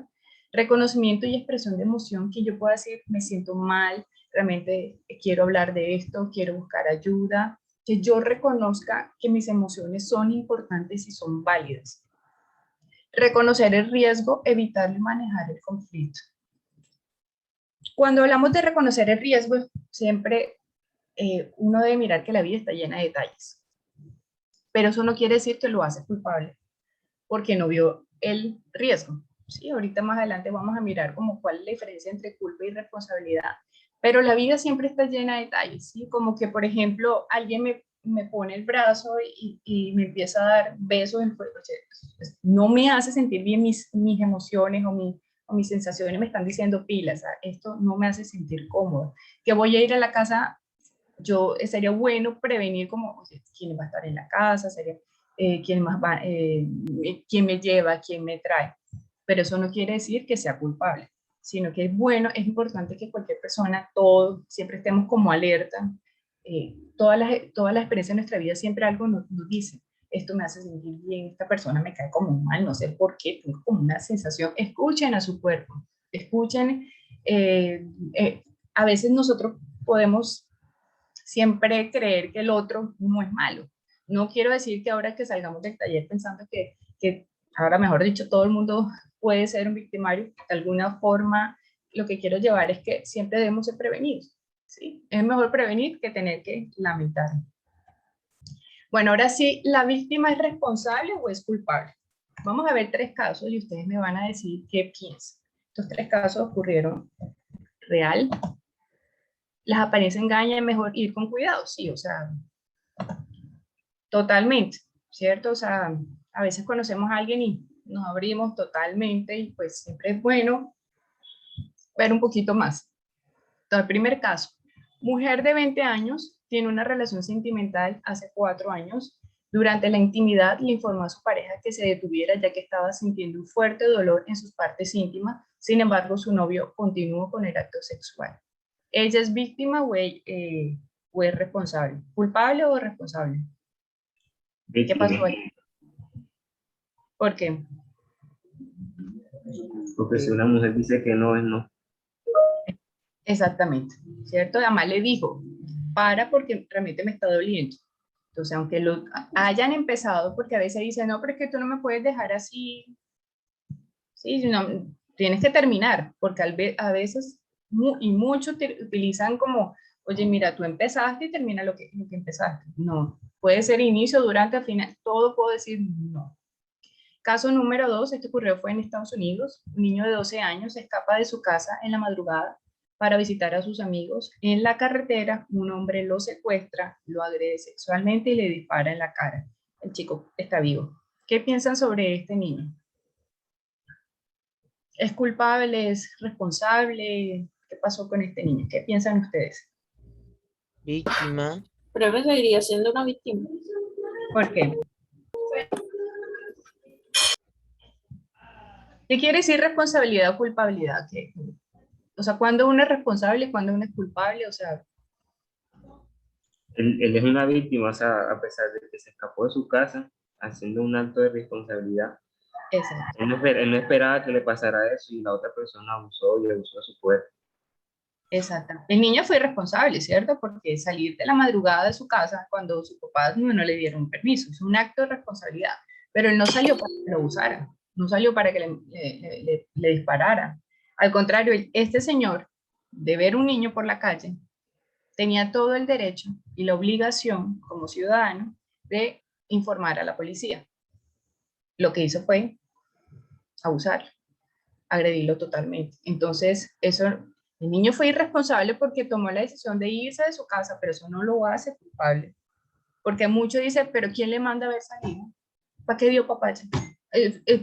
Reconocimiento y expresión de emoción, que yo pueda decir, me siento mal, realmente quiero hablar de esto, quiero buscar ayuda, que yo reconozca que mis emociones son importantes y son válidas. Reconocer el riesgo, evitar y manejar el conflicto. Cuando hablamos de reconocer el riesgo, siempre uno debe mirar que la vida está llena de detalles, pero eso no quiere decir que lo hace culpable, porque no vio el riesgo. Sí, ahorita más adelante vamos a mirar como cuál es la diferencia entre culpa y responsabilidad, pero la vida siempre está llena de detalles, ¿sí? Como que, por ejemplo, alguien me pone el brazo y me empieza a dar besos, no me hace sentir bien mis emociones o mis sensaciones me están diciendo pilas, esto no me hace sentir cómodo, que voy a ir a la casa, sería bueno prevenir como, o sea, quién va a estar en la casa, sería, quién más va, quién me lleva, quién me trae, pero eso no quiere decir que sea culpable, sino que es bueno, es importante que cualquier persona, todos, siempre estemos como alerta, todas las experiencias de nuestra vida siempre algo nos dice, esto me hace sentir bien, esta persona me cae como mal, no sé por qué, tengo como una sensación, escuchen a su cuerpo, escuchen, a veces nosotros podemos siempre creer que el otro no es malo. No quiero decir que ahora que salgamos del taller pensando que ahora, mejor dicho, todo el mundo puede ser un victimario, de alguna forma lo que quiero llevar es que siempre debemos ser prevenidos. ¿Sí? Es mejor prevenir que tener que lamentar. Bueno, ahora sí, ¿la víctima es responsable o es culpable? Vamos a ver 3 casos y ustedes me van a decir qué piensan. Estos 3 casos ocurrieron real. Las apariencias engañan, es mejor ir con cuidado, sí, o sea, totalmente, ¿cierto? O sea, a veces conocemos a alguien y nos abrimos totalmente y pues siempre es bueno ver un poquito más. Entonces, el primer caso, mujer de 20 años tiene una relación sentimental hace 4 años. Durante la intimidad le informó a su pareja que se detuviera ya que estaba sintiendo un fuerte dolor en sus partes íntimas. Sin embargo, su novio continuó con el acto sexual. ¿Ella es víctima o es responsable? ¿Culpable o responsable? ¿Qué pasó ahí? ¿Por qué? Porque si una mujer dice que no, es no. Exactamente, ¿cierto? Además le dijo, para porque realmente me está doliendo. Entonces, aunque lo hayan empezado, porque a veces dicen, no, pero es que tú no me puedes dejar así, sí, no, tienes que terminar, porque a veces, y muchos utilizan como, oye, mira, tú empezaste y termina lo que empezaste. No, puede ser inicio, durante, al final, todo puedo decir no. Caso número 2, este ocurrió fue en Estados Unidos. Un niño de 12 años escapa de su casa en la madrugada para visitar a sus amigos. En la carretera, un hombre lo secuestra, lo agrede sexualmente y le dispara en la cara. El chico está vivo. ¿Qué piensan sobre este niño? ¿Es culpable? ¿Es responsable? ¿Qué pasó con este niño? ¿Qué piensan ustedes? Víctima. Pero él seguiría siendo una víctima. ¿Por qué? ¿Qué quiere decir responsabilidad o culpabilidad? O sea, ¿cuándo uno es responsable y cuándo uno es culpable? O sea, Él es una víctima, o sea, a pesar de que se escapó de su casa haciendo un acto de responsabilidad, exacto. él no esperaba que le pasara eso y la otra persona abusó y abusó de su poder. Exacto. El niño fue irresponsable, ¿cierto? Porque salir de la madrugada de su casa cuando sus papás no le dieron permiso, es un acto de responsabilidad, pero él no salió para que lo usara, no salió para que le disparara. Al contrario, este señor, de ver un niño por la calle, tenía todo el derecho y la obligación como ciudadano de informar a la policía. Lo que hizo fue abusar, agredirlo totalmente. Entonces, eso, el niño fue irresponsable porque tomó la decisión de irse de su casa, pero eso no lo hace culpable. Porque muchos dicen, pero ¿quién le manda a haber salido? ¿Para qué dio papá?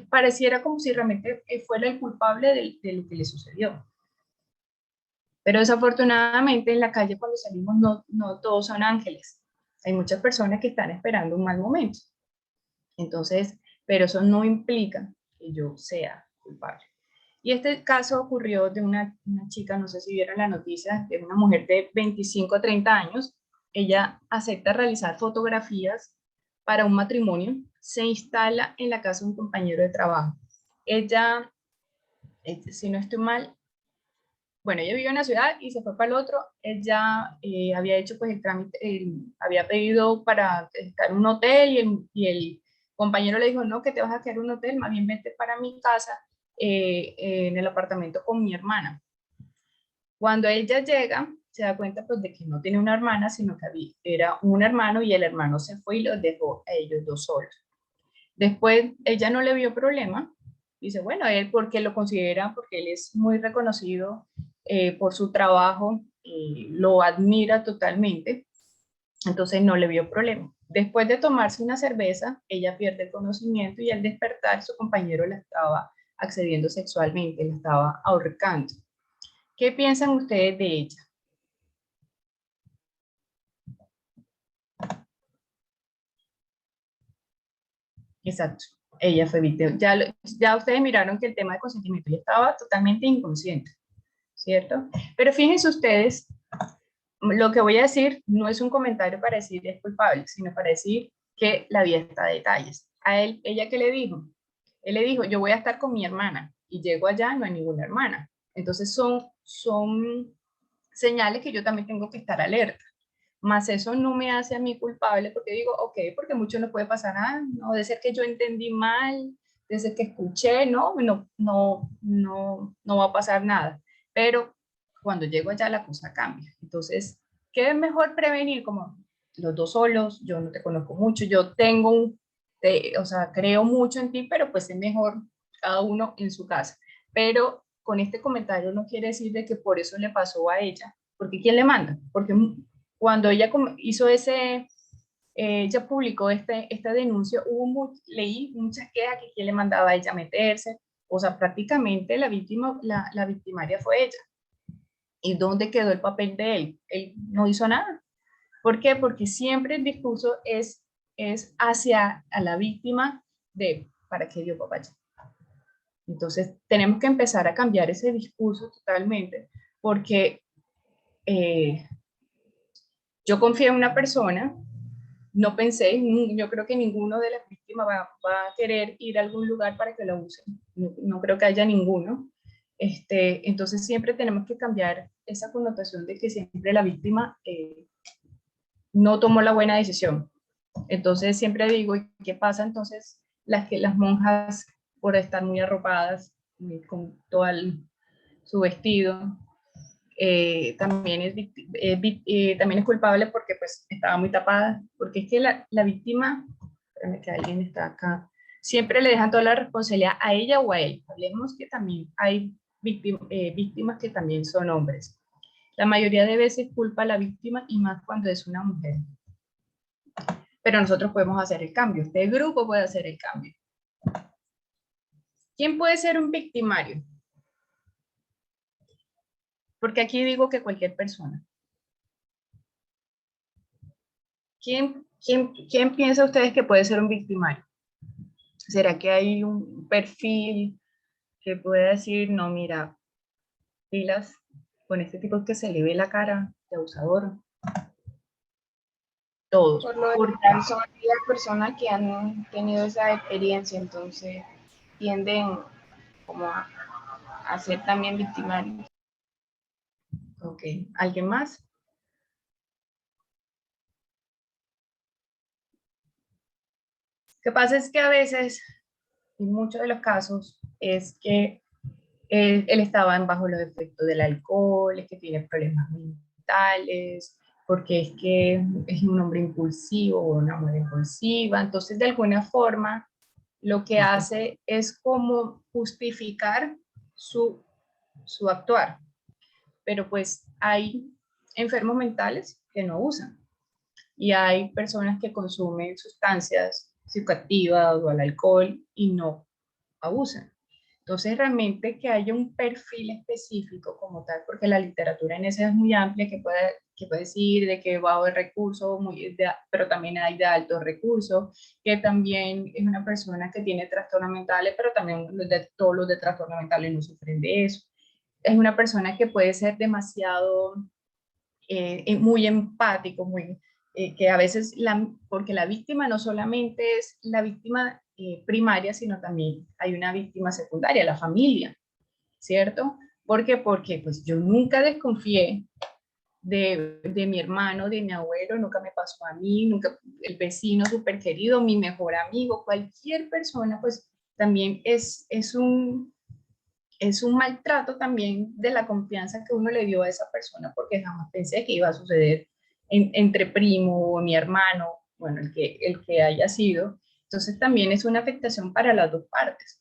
Pareciera como si realmente fuera el culpable de lo que le sucedió. Pero desafortunadamente en la calle cuando salimos no todos son ángeles. Hay muchas personas que están esperando un mal momento. Entonces, pero eso no implica que yo sea culpable. Y este caso ocurrió de una chica, no sé si vieron la noticia, de una mujer de 25 a 30 años. Ella acepta realizar fotografías para un matrimonio, se instala en la casa de un compañero de trabajo. Ella, si no estoy mal, bueno, ella vive en una ciudad y se fue para el otro. Ella había hecho pues el trámite, había pedido para estar en un hotel y el compañero le dijo, no, que te vas a quedar en un hotel, más bien vete para mi casa en el apartamento con mi hermana. Cuando ella llega, se da cuenta pues de que no tiene una hermana, sino que era un hermano y el hermano se fue y los dejó a ellos dos solos. Después ella no le vio problema, dice, bueno, él porque lo considera, porque él es muy reconocido por su trabajo, lo admira totalmente, entonces no le vio problema. Después de tomarse una cerveza, ella pierde el conocimiento y al despertar su compañero la estaba accediendo sexualmente, la estaba ahorcando. ¿Qué piensan ustedes de ella? Exacto, ella fue víctima. Ya ustedes miraron que el tema de consentimiento ya estaba totalmente inconsciente, ¿cierto? Pero fíjense ustedes, lo que voy a decir no es un comentario para decir es culpable, sino para decir que la vida está de detalles. A él, ¿ella qué le dijo? Él le dijo, yo voy a estar con mi hermana, y llego allá, no hay ninguna hermana. Entonces son señales que yo también tengo que estar alerta. Más eso no me hace a mí culpable porque digo, ok, porque mucho no puede pasar nada, no, de ser que yo entendí mal, de ser que escuché, no va a pasar nada. Pero cuando llego allá la cosa cambia. Entonces, ¿qué es mejor prevenir? Como los dos solos, yo no te conozco mucho, yo tengo o sea, creo mucho en ti, pero pues es mejor cada uno en su casa. Pero con este comentario no quiere decir de que por eso le pasó a ella, porque ¿quién le manda? Porque cuando ella hizo ella publicó esta denuncia, leí muchas quejas que quién le mandaba a ella meterse, o sea, prácticamente la víctima, la victimaria fue ella. ¿Y dónde quedó el papel de él? Él no hizo nada. ¿Por qué? Porque siempre el discurso es hacia a la víctima de ¿para qué dio papaya? Entonces, tenemos que empezar a cambiar ese discurso totalmente, porque yo confío en una persona, no pensé, yo creo que ninguno de las víctimas va a querer ir a algún lugar para que lo usen, no creo que haya ninguno. Entonces, siempre tenemos que cambiar esa connotación de que siempre la víctima no tomó la buena decisión. Entonces, siempre digo, ¿qué pasa entonces las monjas por estar muy arropadas, con todo su vestido, también es culpable porque pues estaba muy tapada, porque es que la víctima, espérame que alguien está acá, siempre le dejan toda la responsabilidad a ella o a él. Hablemos que también hay víctimas que también son hombres. La mayoría de veces culpa a la víctima y más cuando es una mujer. Pero nosotros podemos hacer el cambio, este grupo puede hacer el cambio. ¿Quién puede ser un victimario? Porque aquí digo que cualquier persona. ¿Quién piensa ustedes que puede ser un victimario? ¿Será que hay un perfil que pueda decir, no, mira, pilas con este tipo que se le ve la cara de abusador? Todos. Por lo general son las personas que han tenido esa experiencia, entonces tienden como a ser también victimarios. Ok, ¿alguien más? Lo que pasa es que a veces, en muchos de los casos, es que él estaba bajo los efectos del alcohol, es que tiene problemas mentales, porque es que es un hombre impulsivo o una mujer impulsiva. Entonces, de alguna forma, lo que hace es como justificar su actuar. Pero pues hay enfermos mentales que no usan y hay personas que consumen sustancias psicoactivas o al alcohol y no abusan. Entonces, realmente que haya un perfil específico como tal, porque la literatura en ese es muy amplia, que puede decir de que va a haber recursos, pero también hay de altos recursos, que también es una persona que tiene trastornos mentales, pero también todos los de trastornos mentales no sufren de eso. Es una persona que puede ser demasiado, muy empático, que a veces, porque la víctima no solamente es la víctima primaria, sino también hay una víctima secundaria, la familia, ¿cierto? ¿Por qué? Porque pues yo nunca desconfié de mi hermano, de mi abuelo, nunca me pasó a mí, nunca, el vecino súper querido, mi mejor amigo, cualquier persona, pues también es un maltrato también de la confianza que uno le dio a esa persona, porque jamás pensé que iba a suceder entre primo o mi hermano, bueno, el que haya sido. Entonces también es una afectación para las dos partes.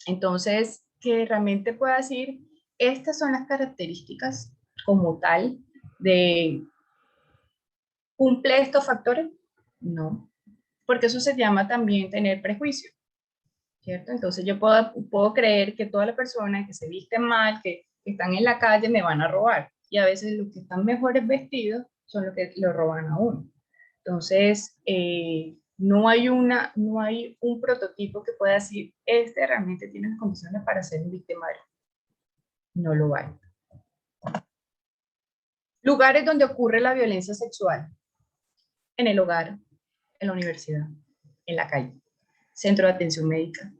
Entonces, que realmente pueda decir, estas son las características como tal de, ¿cumple estos factores? No, porque eso se llama también tener prejuicio. ¿Cierto? Entonces yo puedo creer que todas las personas que se visten mal, que están en la calle, me van a robar. Y a veces los que están mejores vestidos son los que lo roban a uno. Entonces, no hay un prototipo que pueda decir, este realmente tiene las condiciones para ser un victimario. No lo hay. Lugares donde ocurre la violencia sexual. En el hogar, en la universidad, en la calle, centro de atención médica,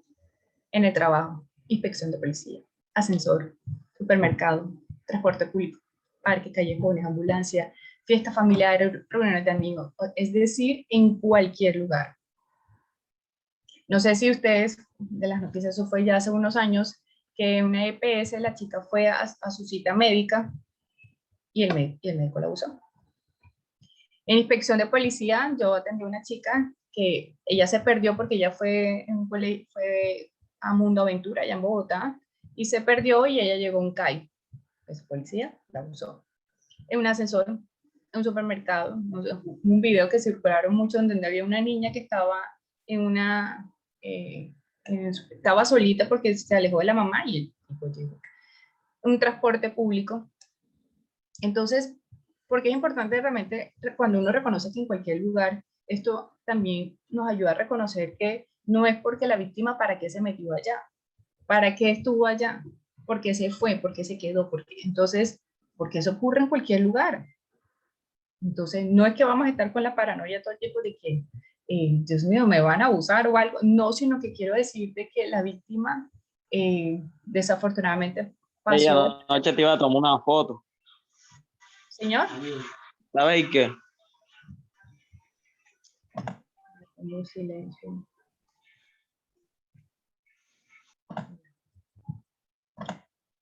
en el trabajo, inspección de policía, ascensor, supermercado, transporte público, parques, callejones, ambulancia, fiestas familiares, reuniones de amigos, es decir, en cualquier lugar. No sé si ustedes, de las noticias, eso fue ya hace unos años, que en una EPS la chica fue a su cita médica y el médico la abusó. En inspección de policía, yo atendí a una chica que ella se perdió porque ella fue a Mundo Aventura, allá en Bogotá, y se perdió y ella llegó a un CAI. Pues policía la abusó. En un ascensor, en un supermercado, un video que circularon mucho donde había una niña que estaba en una, estaba solita porque se alejó de la mamá y el tipo llegó. Un transporte público. Entonces, porque es importante realmente cuando uno reconoce que en cualquier lugar, esto también nos ayuda a reconocer que no es porque la víctima para qué se metió allá, para qué estuvo allá, por qué se fue, por qué se quedó, entonces, porque eso ocurre en cualquier lugar. Entonces, no es que vamos a estar con la paranoia todo el tiempo de que, Dios mío, me van a abusar o algo, no, sino que quiero decirte que la víctima desafortunadamente Ella pasó. anoche te iba a tomar una foto. Señor. ¿Sabes qué? Tengo silencio.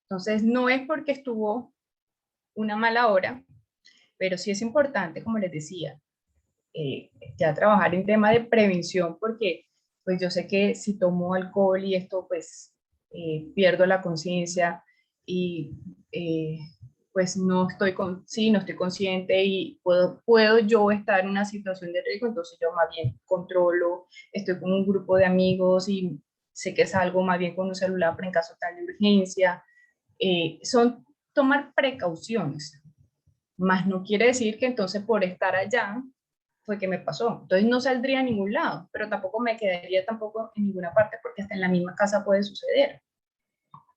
Entonces, no es porque estuvo una mala hora, pero sí es importante, como les decía, ya trabajar en tema de prevención, porque pues yo sé que si tomo alcohol y esto, pues pierdo la conciencia y pues no estoy no estoy consciente y puedo yo estar en una situación de riesgo, entonces yo más bien controlo, estoy con un grupo de amigos y sé que salgo más bien con un celular pero en caso tal de urgencia. Son tomar precauciones, más no quiere decir que entonces por estar allá fue que me pasó. Entonces no saldría a ningún lado, pero tampoco me quedaría tampoco en ninguna parte porque hasta en la misma casa puede suceder,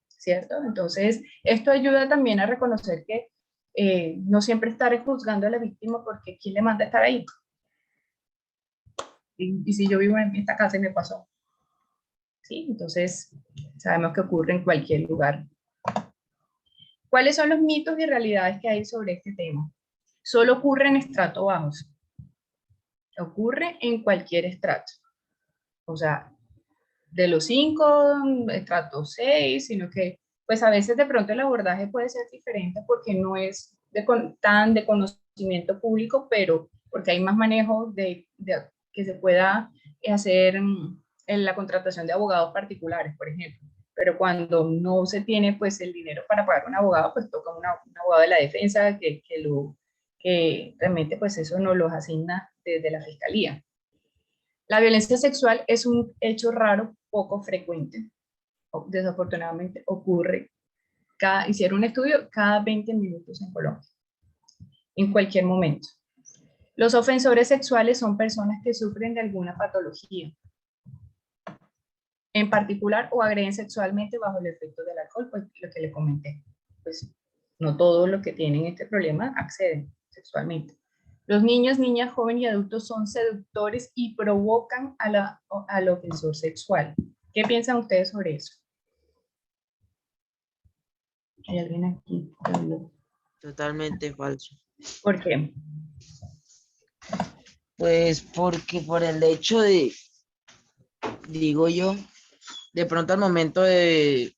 ¿cierto? Entonces esto ayuda también a reconocer que no siempre estar juzgando a la víctima porque ¿quién le manda a estar ahí? Y si yo vivo en esta casa y me pasó, ¿sí? Entonces sabemos que ocurre en cualquier lugar. ¿Cuáles son los mitos y realidades que hay sobre este tema? Solo ocurre en estratos bajos. Ocurre en cualquier estrato. O sea, de los 5, estrato 6, sino que pues a veces de pronto el abordaje puede ser diferente porque no es tan de conocimiento público, pero porque hay más manejo de que se pueda hacer en la contratación de abogados particulares, por ejemplo. Pero cuando no se tiene pues el dinero para pagar un abogado, pues toca un abogado de la defensa que realmente pues eso nos los asigna desde la fiscalía. La violencia sexual es un hecho raro, poco frecuente. Desafortunadamente ocurre. Hicieron un estudio cada 20 minutos en Colombia, en cualquier momento. Los ofensores sexuales son personas que sufren de alguna patología, en particular, o agreden sexualmente bajo el efecto del alcohol, pues lo que le comenté. Pues no todos los que tienen este problema acceden sexualmente. Los niños, niñas, jóvenes y adultos son seductores y provocan al ofensor sexual. ¿Qué piensan ustedes sobre eso? ¿Hay alguien aquí? Totalmente falso. ¿Por qué? Pues porque por el hecho de, digo yo, de pronto al momento de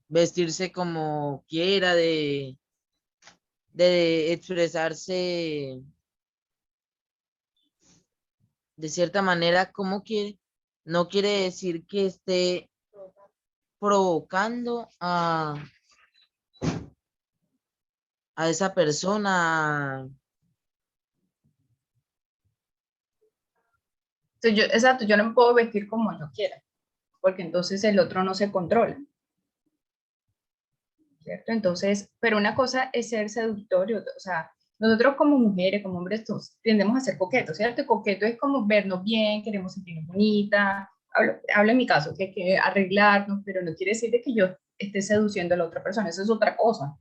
vestirse como quiera, de expresarse de cierta manera como quiere, no quiere decir que esté provocando a esa persona. Entonces exacto, yo no me puedo vestir como yo quiera, porque entonces el otro no se controla, ¿cierto? Entonces, pero una cosa es ser seductorio, o sea, nosotros como mujeres, como hombres, tendemos a ser coquetos, ¿cierto? Coqueto es como vernos bien, queremos sentirnos bonita, hablo en mi caso, que hay que arreglarnos, pero no quiere decir de que yo esté seduciendo a la otra persona, eso es otra cosa.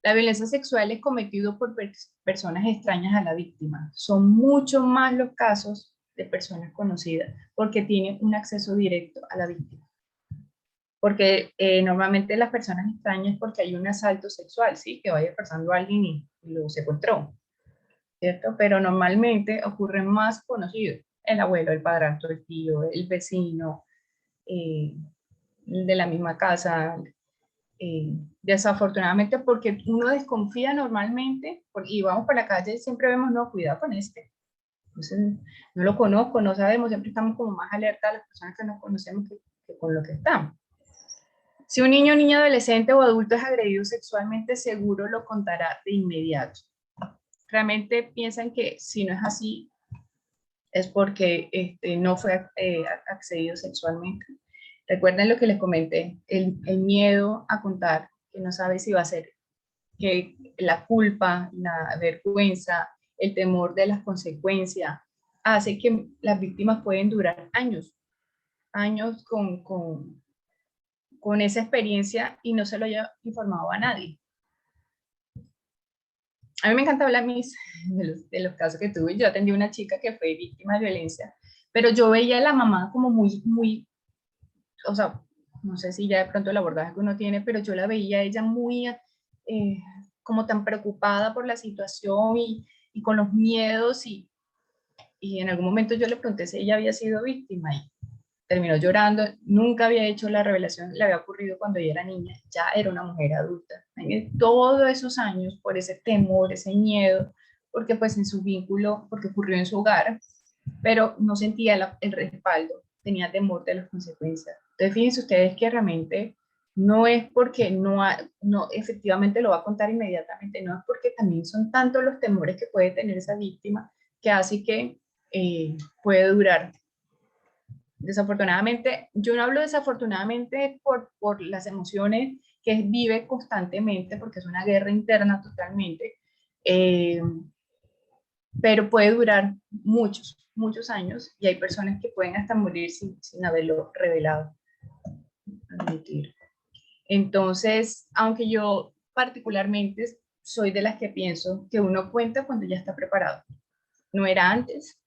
La violencia sexual es cometido por personas extrañas a la víctima. Son mucho más los casos de personas conocidas porque tienen un acceso directo a la víctima. Porque normalmente las personas extrañas es porque hay un asalto sexual, ¿sí? Que vaya pasando a alguien y lo secuestró, ¿cierto? Pero normalmente ocurren más conocidos. El abuelo, el padrastro, el tío, el vecino, de la misma casa, desafortunadamente porque uno desconfía normalmente y vamos por la calle y siempre vemos, no, cuidado con este. Entonces, no lo conozco, no sabemos, siempre estamos como más alerta a las personas que no conocemos que con lo que estamos. Si un niño, niña, adolescente o adulto es agredido sexualmente, seguro lo contará de inmediato. Realmente piensan que si no es así, es porque no fue accedido sexualmente. Recuerden lo que les comenté, el miedo a contar, que no sabe si va a ser que la culpa, la vergüenza, el temor de las consecuencias, hace que las víctimas pueden durar años, años con esa experiencia y no se lo haya informado a nadie. A mí me encanta hablar de los casos que tuve. Yo atendí a una chica que fue víctima de violencia, pero yo veía a la mamá como muy, o sea, no sé si ya de pronto el abordaje que uno tiene, pero yo la veía a ella muy como tan preocupada por la situación y con los miedos y en algún momento yo le pregunté si ella había sido víctima y terminó llorando. Nunca había hecho la revelación, le había ocurrido cuando ella era niña, ya era una mujer adulta. Todos esos años por ese temor, ese miedo, porque pues en su vínculo, porque ocurrió en su hogar, pero no sentía el respaldo, tenía temor de las consecuencias. Entonces fíjense ustedes que realmente no es porque no efectivamente lo va a contar inmediatamente, no es porque también son tantos los temores que puede tener esa víctima que hace que puede durar. Desafortunadamente, yo no hablo desafortunadamente por las emociones que vive constantemente, porque es una guerra interna totalmente, pero puede durar muchos años y hay personas que pueden hasta morir sin haberlo revelado. Admitir. Entonces, aunque yo particularmente soy de las que pienso que uno cuenta cuando ya está preparado. No era antes,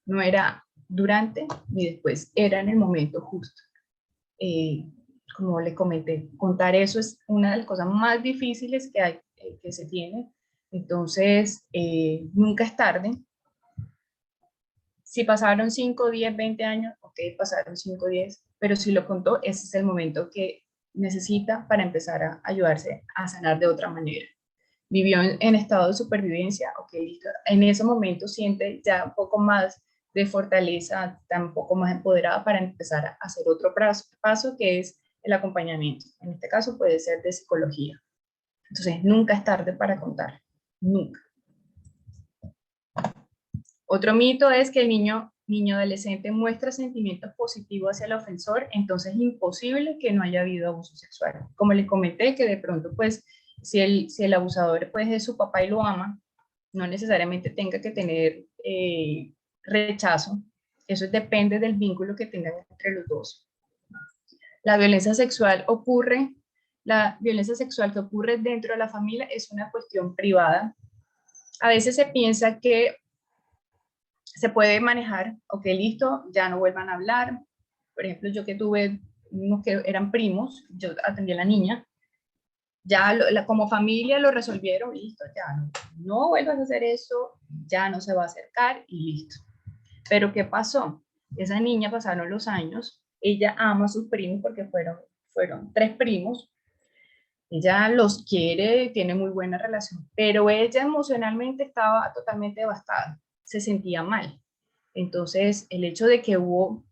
no era durante ni después, era en el momento justo. Como le comenté, contar eso es una de las cosas más difíciles que hay, que se tiene. Entonces, nunca es tarde. Si pasaron 5, 10, 20 años, ok, pasaron 5, 10, pero si lo contó, ese es el momento que necesita para empezar a ayudarse a sanar de otra manera. Vivió en estado de supervivencia, ok, listo. En ese momento siente ya un poco más de fortaleza, está un poco más empoderada para empezar a hacer otro paso que es el acompañamiento. En este caso puede ser de psicología. Entonces, nunca es tarde para contar, nunca. Otro mito es que el niño adolescente muestra sentimientos positivos hacia el ofensor, entonces es imposible que no haya habido abuso sexual. Como les comenté, que de pronto, pues, si el abusador pues, es su papá y lo ama, no necesariamente tenga que tener rechazo. Eso depende del vínculo que tengan entre los dos. La violencia sexual que ocurre dentro de la familia es una cuestión privada. A veces se piensa que se puede manejar, ok, listo, ya no vuelvan a hablar. Por ejemplo, yo que tuve unos que eran primos, yo atendí a la niña, ya como familia lo resolvieron, listo, ya no vuelvas a hacer eso, ya no se va a acercar y listo. Pero ¿qué pasó? Esa niña pasaron los años, ella ama a sus primos porque fueron 3 primos, ella los quiere, tiene muy buena relación, pero ella emocionalmente estaba totalmente devastada, se sentía mal. Entonces, el hecho de que hubo,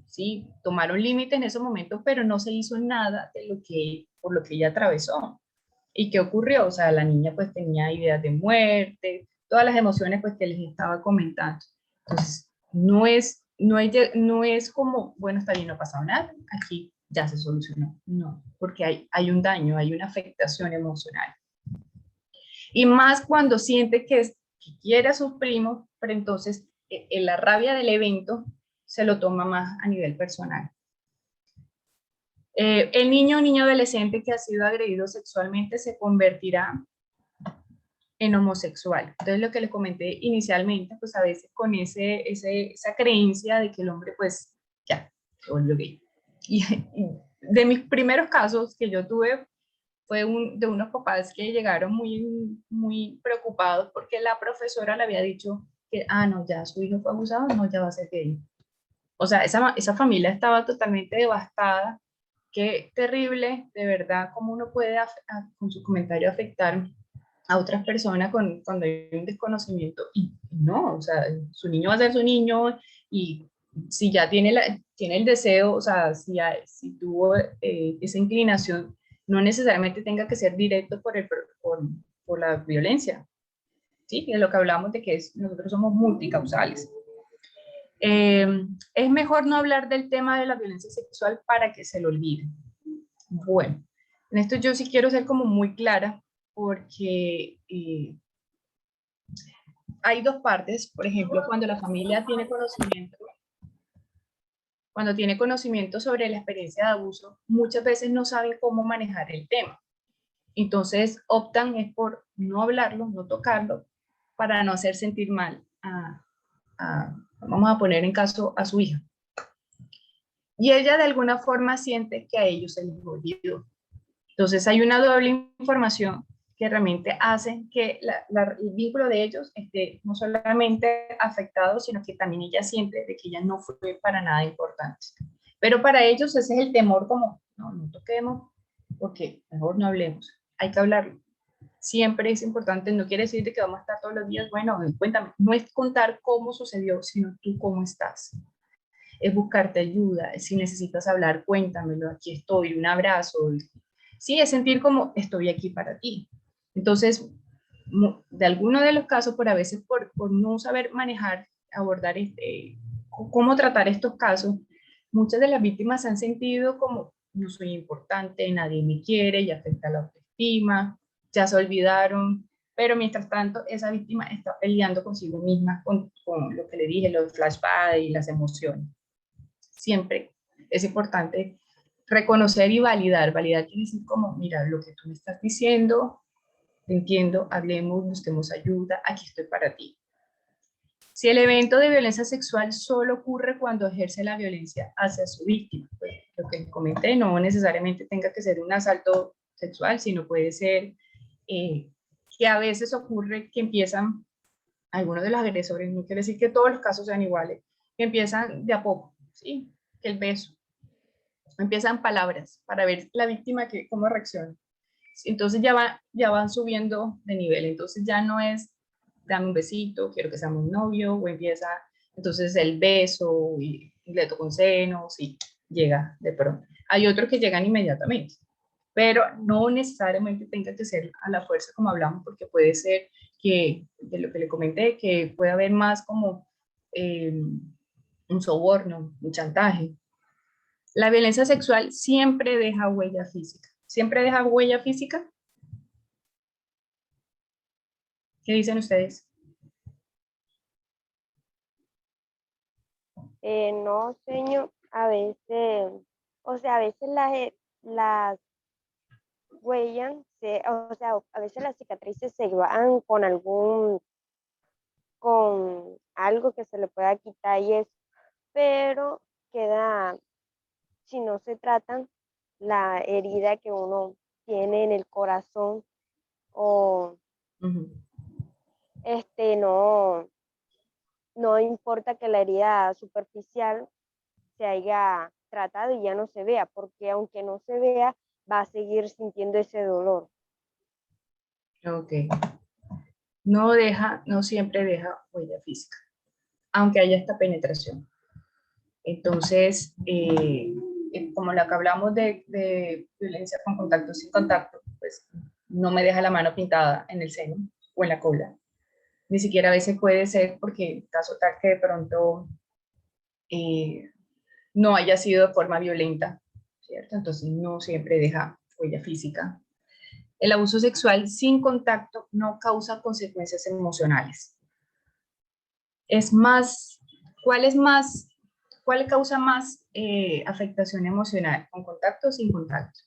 sí, tomaron límites en esos momentos, pero no se hizo nada por lo que ella atravesó. ¿Y qué ocurrió? O sea, la niña pues tenía ideas de muerte, todas las emociones pues que les estaba comentando. Entonces, no es como, bueno, está bien, no ha pasado nada, aquí ya se solucionó. No, porque hay un daño, hay una afectación emocional. Y más cuando siente que quiere a sus primos, pero entonces en la rabia del evento se lo toma más a nivel personal. El niño o niña adolescente que ha sido agredido sexualmente se convertirá en homosexual. Entonces, lo que les comenté inicialmente, pues a veces con esa creencia de que el hombre, pues, ya, se volvió gay. Y de mis primeros casos que yo tuve, fue de unos papás que llegaron muy preocupados porque la profesora le había dicho que, no, ya su hijo fue abusado, no, ya va a ser gay. O sea, esa familia estaba totalmente devastada. Qué terrible, de verdad, cómo uno puede con su comentario afectar a otras personas cuando hay un desconocimiento. Y no, o sea, su niño va a ser su niño y si ya tiene el deseo, o sea, si tuvo esa inclinación, no necesariamente tenga que ser directo por la violencia. ¿Sí? Es lo que hablamos de que nosotros somos multicausales. Es mejor no hablar del tema de la violencia sexual para que se lo olvide. Bueno, en esto yo sí quiero ser como muy clara, porque hay dos partes. Por ejemplo, cuando la familia tiene conocimiento sobre la experiencia de abuso, muchas veces no saben cómo manejar el tema. Entonces optan es por no hablarlo, no tocarlo, para no hacer sentir mal vamos a poner en caso a su hija. Y ella de alguna forma siente que a ellos se les olvidó. Entonces hay una doble información que realmente hace que el vínculo de ellos esté no solamente afectado, sino que también ella siente de que ella no fue para nada importante. Pero para ellos ese es el temor como, no toquemos, porque mejor no hablemos, hay que hablarlo. Siempre es importante, no quiere decir que vamos a estar todos los días, bueno, cuéntame, no es contar cómo sucedió, sino tú cómo estás. Es buscarte ayuda, si necesitas hablar, cuéntamelo, aquí estoy, un abrazo. Sí, es sentir como estoy aquí para ti. Entonces, de alguno de los casos, por a veces por no saber manejar, abordar cómo tratar estos casos, muchas de las víctimas se han sentido como no soy importante, nadie me quiere, ya afecta la autoestima, ya se olvidaron, pero mientras tanto esa víctima está peleando consigo misma con lo que le dije, los flashbacks y las emociones. Siempre es importante reconocer y validar. Validar quiere decir como, mira, lo que tú me estás diciendo, te entiendo, hablemos, busquemos ayuda, aquí estoy para ti. Si el evento de violencia sexual solo ocurre cuando ejerce la violencia hacia su víctima, pues lo que comenté, no necesariamente tenga que ser un asalto sexual, sino puede ser que a veces ocurre que empiezan, algunos de los agresores, no quiere decir que todos los casos sean iguales, que empiezan de a poco, ¿sí? Que el beso, empiezan palabras para ver la víctima cómo reacciona. Entonces ya van subiendo de nivel, entonces ya no es dame un besito, quiero que seamos novio, o empieza entonces el beso y le toco un seno, sí, llega de pronto. Hay otros que llegan inmediatamente, pero no necesariamente tenga que ser a la fuerza como hablamos, porque puede ser que, de lo que le comenté, que puede haber más como un soborno, un chantaje. La violencia sexual siempre deja huella física. ¿Siempre deja huella física? ¿Qué dicen ustedes? No, señor, a veces, o sea, a veces las huellas, o sea, a veces las cicatrices se van con algo que se le pueda quitar y eso, pero queda, si no se tratan, la herida que uno tiene en el corazón o no importa que la herida superficial se haya tratado y ya no se vea, porque aunque no se vea, va a seguir sintiendo ese dolor. Ok. No siempre deja huella física, aunque haya esta penetración. Entonces, como la que hablamos de violencia con contacto sin contacto, pues no me deja la mano pintada en el seno o en la cola. Ni siquiera a veces puede ser porque caso tal que de pronto no haya sido de forma violenta, ¿cierto? Entonces no siempre deja huella física. El abuso sexual sin contacto no causa consecuencias emocionales. Es más, ¿cuál causa más afectación emocional? ¿Con contacto o sin contacto?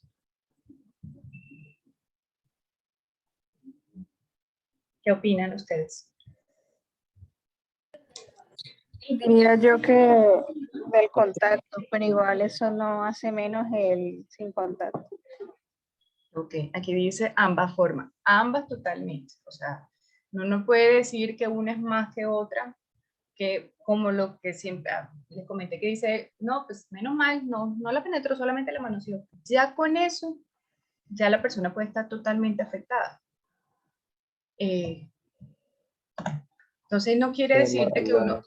¿Qué opinan ustedes? Diría yo que del contacto, pero igual eso no hace menos el sin contacto. Ok, aquí dice ambas formas, ambas totalmente. O sea, no puede decir que una es más que otra, que como lo que siempre les comenté que dice, no, pues menos mal, no la penetró, solamente la manoseó. Ya con eso, ya la persona puede estar totalmente afectada. Entonces no quiere decir que uno...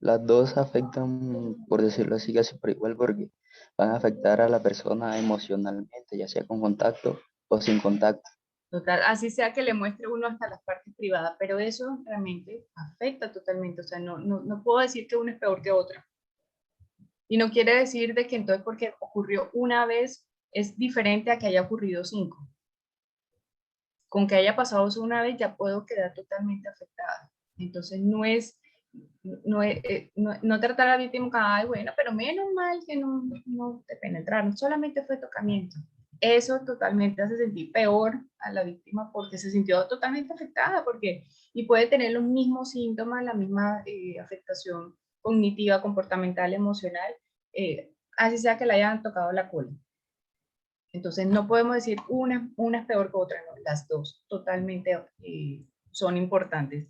Las dos afectan, por decirlo así, casi por igual, porque van a afectar a la persona emocionalmente, ya sea con contacto o sin contacto. Total, así sea que le muestre uno hasta las partes privadas, pero eso realmente afecta totalmente. O sea, no puedo decir que uno es peor que otra. Y no quiere decir de que entonces porque ocurrió una vez es diferente a que haya ocurrido 5. con que haya pasado eso una vez ya puedo quedar totalmente afectada. Entonces no tratar a la víctima como, ay, bueno, pero menos mal que no te penetraron, solamente fue tocamiento. Eso totalmente hace sentir peor a la víctima porque se sintió totalmente afectada y puede tener los mismos síntomas, la misma afectación cognitiva, comportamental, emocional, así sea que le hayan tocado la cola. Entonces no podemos decir una es peor que otra, no, las dos totalmente son importantes.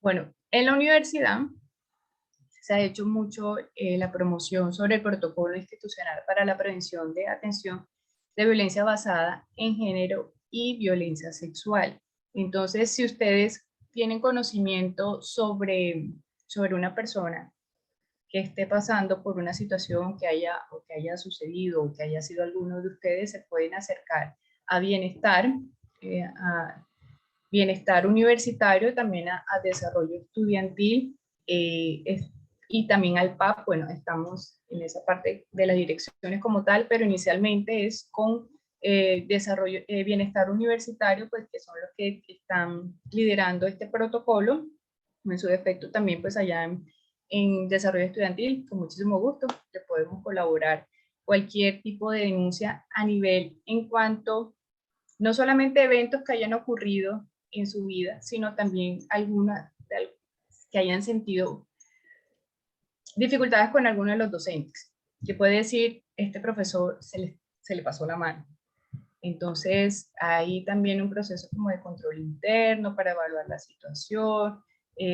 Bueno, en la universidad se ha hecho mucho la promoción sobre el protocolo institucional para la prevención de atención de violencia basada en género y violencia sexual. Entonces, si ustedes tienen conocimiento sobre una persona que esté pasando por una situación que haya sucedido o que haya sido alguno de ustedes, se pueden acercar a bienestar universitario, también a desarrollo estudiantil y también al PAP. Bueno, estamos en esa parte de las direcciones como tal, pero inicialmente es con desarrollo, bienestar universitario, pues que son los que están liderando este protocolo. En su defecto también pues allá en desarrollo estudiantil, con muchísimo gusto, le podemos colaborar cualquier tipo de denuncia a nivel en cuanto, no solamente eventos que hayan ocurrido en su vida, sino también algunas que hayan sentido dificultades con alguno de los docentes, que puede decir, este profesor se le pasó la mano. Entonces, hay también un proceso como de control interno para evaluar la situación,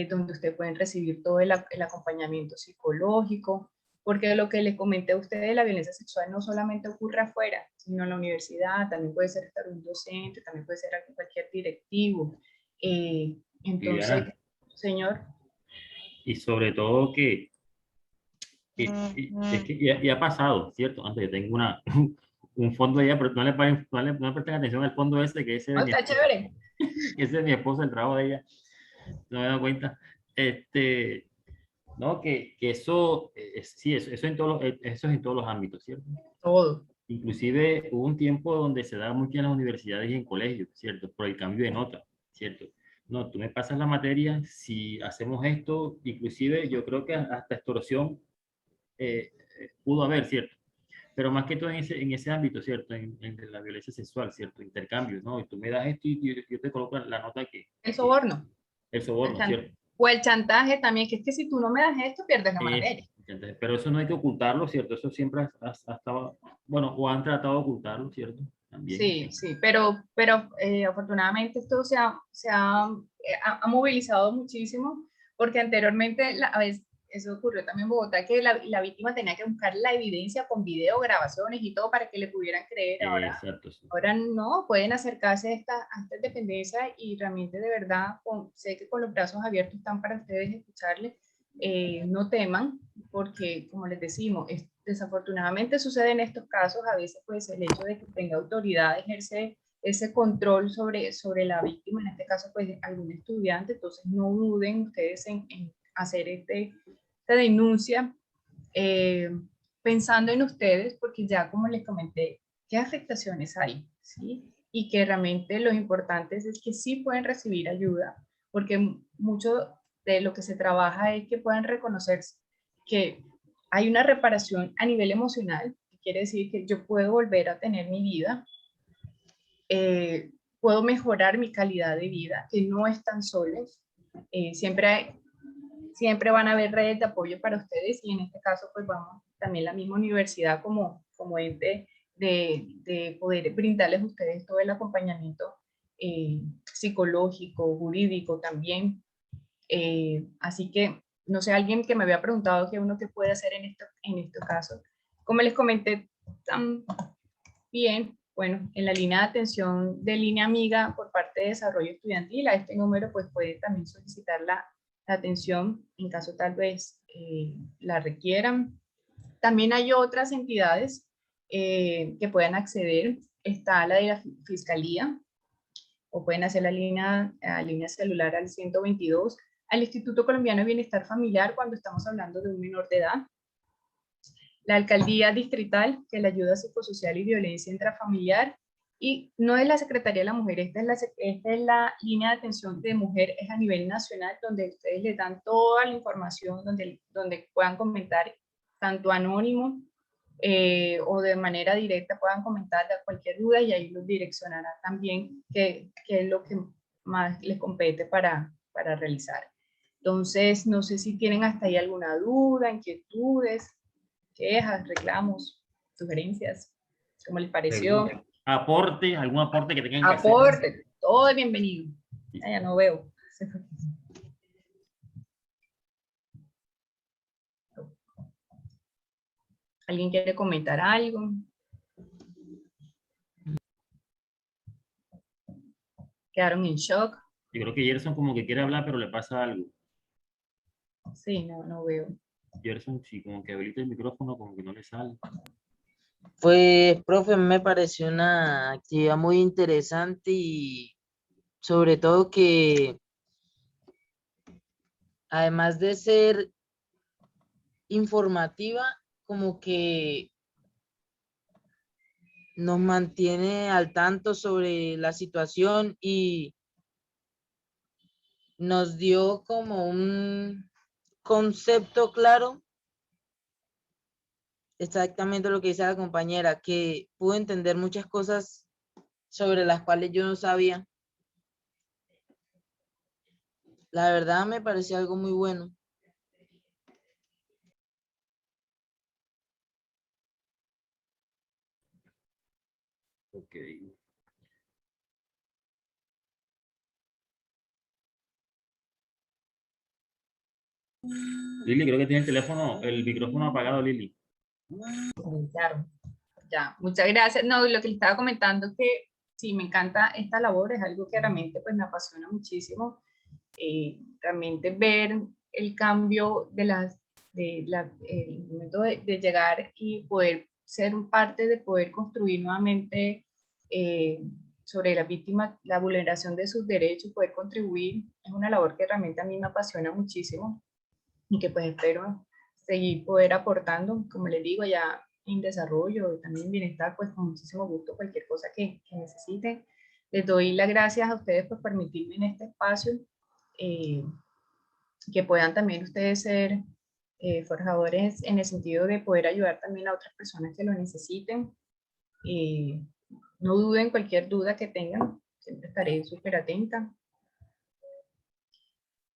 donde ustedes pueden recibir todo el acompañamiento psicológico, porque lo que les comenté a ustedes, la violencia sexual no solamente ocurre afuera, sino en la universidad, también puede ser estar un docente, también puede ser cualquier directivo. Entonces, Viviana, señor. y sobre todo que es que ya ha pasado, ¿cierto? Antes yo tengo un fondo allá, pero no le presten atención al fondo ese, que ese es de mi Está esposa. chévere. Ese es mi esposa, el trabajo de ella. No me he dado cuenta. No, que eso, sí, eso es en todos los ámbitos, ¿cierto? Todo. Inclusive hubo un tiempo donde se daba mucho en las universidades y en colegios, ¿cierto? Por el cambio de nota, ¿cierto? No, tú me pasas la materia, si hacemos esto, inclusive yo creo que hasta extorsión pudo haber, ¿cierto? Pero más que todo en ese ámbito, ¿cierto? En la violencia sexual, ¿cierto? Intercambios, ¿no? Y tú me das esto y yo te coloco la nota que... El soborno. El soborno, ¿cierto? O el chantaje también, que es que si tú no me das esto, pierdes la materia. Pero eso no hay que ocultarlo, ¿cierto? Eso siempre ha estado, bueno, o han tratado de ocultarlo, ¿cierto? También. Sí, sí, pero afortunadamente esto se ha movilizado muchísimo, porque anteriormente, a veces, eso ocurrió también en Bogotá, que la víctima tenía que buscar la evidencia con video, grabaciones y todo para que le pudieran creer. Exacto, sí. Ahora no, pueden acercarse a esta dependencia y realmente de verdad, sé que con los brazos abiertos están para ustedes escucharles. No teman, porque como les decimos, desafortunadamente sucede en estos casos, a veces pues el hecho de que tenga autoridad ejerce ese control sobre la víctima, en este caso pues algún estudiante, entonces no duden ustedes en hacer esta denuncia pensando en ustedes, porque ya como les comenté, qué afectaciones hay, ¿sí? Y que realmente lo importante es que sí pueden recibir ayuda, porque mucho de lo que se trabaja es que puedan reconocer que hay una reparación a nivel emocional, que quiere decir que yo puedo volver a tener mi vida, puedo mejorar mi calidad de vida, que no están solos, siempre van a haber redes de apoyo para ustedes y en este caso pues vamos también la misma universidad como ente de poder brindarles a ustedes todo el acompañamiento psicológico, jurídico también. Así que, no sé, alguien que me había preguntado qué uno que puede hacer en estos casos. Como les comenté también, bueno, en la línea de atención de Línea Amiga por parte de Desarrollo Estudiantil, a este número pues puede también solicitar la atención en caso tal vez la requieran. También hay otras entidades que puedan acceder. Está la de la Fiscalía, o pueden hacer la línea celular al 122, al Instituto Colombiano de Bienestar Familiar cuando estamos hablando de un menor de edad. La Alcaldía Distrital, que es la ayuda psicosocial y violencia intrafamiliar, Y no es la Secretaría de la Mujer, esta es la línea de atención de mujer, es a nivel nacional, donde ustedes les dan toda la información, donde puedan comentar, tanto anónimo o de manera directa, puedan comentar cualquier duda y ahí los direccionará también qué es lo que más les compete para realizar. Entonces, no sé si tienen hasta ahí alguna duda, inquietudes, quejas, reclamos, sugerencias, ¿cómo les pareció? Algún aporte que tengan que hacer. Aporte, todo es bienvenido. Ya no veo. ¿Alguien quiere comentar algo? ¿Quedaron en shock? Yo creo que Gerson como que quiere hablar, pero le pasa algo. Sí, no veo. Gerson, sí, como que habilita el micrófono, como que no le sale. Pues, profe, me pareció una actividad muy interesante y sobre todo que además de ser informativa, como que nos mantiene al tanto sobre la situación y nos dio como un concepto claro, exactamente lo que dice la compañera, que pudo entender muchas cosas sobre las cuales yo no sabía. La verdad me pareció algo muy bueno. Ok. Lili, creo que tiene el micrófono apagado, Lili. Claro, ya, muchas gracias. No, lo que le estaba comentando es que sí, me encanta esta labor, es algo que realmente pues me apasiona muchísimo. Realmente ver el cambio el momento de llegar y poder ser parte de poder construir nuevamente sobre las víctimas, la vulneración de sus derechos, poder contribuir, es una labor que realmente a mí me apasiona muchísimo y que pues espero seguir poder aportando, como les digo, ya en desarrollo, también en bienestar, pues con muchísimo gusto cualquier cosa que necesiten. Les doy las gracias a ustedes por permitirme en este espacio que puedan también ustedes ser forjadores en el sentido de poder ayudar también a otras personas que lo necesiten. No duden cualquier duda que tengan, siempre estaré súper atenta.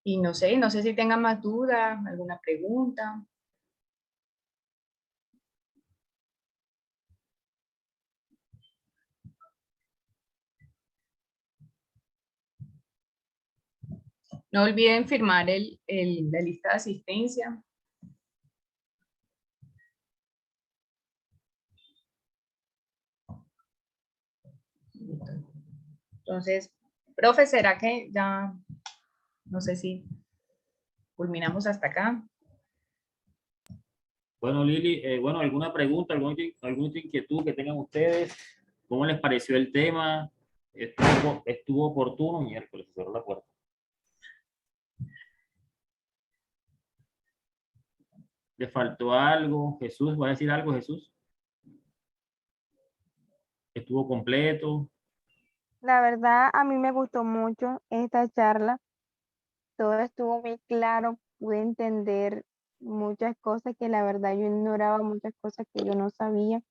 Y no sé si tengan más dudas, alguna pregunta. No olviden firmar la lista de asistencia. Entonces, profe, ¿será que ya, no sé si culminamos hasta acá? Bueno, Lili, ¿alguna pregunta, alguna inquietud que tengan ustedes? ¿Cómo les pareció el tema? ¿Estuvo oportuno? Miércoles, se cerró la puerta. ¿Le faltó algo? Jesús, ¿va a decir algo, Jesús? ¿Estuvo completo? La verdad, a mí me gustó mucho esta charla. Todo estuvo muy claro, pude entender muchas cosas que la verdad yo ignoraba, muchas cosas que yo no sabía.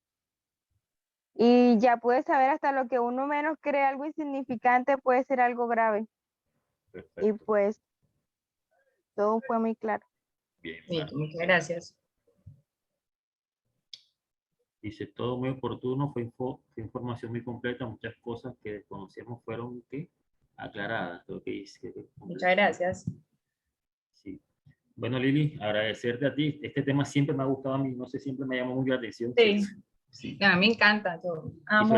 Y ya pude saber hasta lo que uno menos cree algo insignificante puede ser algo grave. Perfecto. Y pues todo fue muy claro. Bien, Sí, muchas gracias. Dice, todo muy oportuno, fue información muy completa, muchas cosas que desconocíamos fueron aclaradas. Creo que dice, Muchas gracias. Sí. Bueno, Lili, agradecerte a ti. Este tema siempre me ha gustado a mí, no sé, siempre me llamó mucho la atención. Sí, Sí. a mí me encanta. Yo amo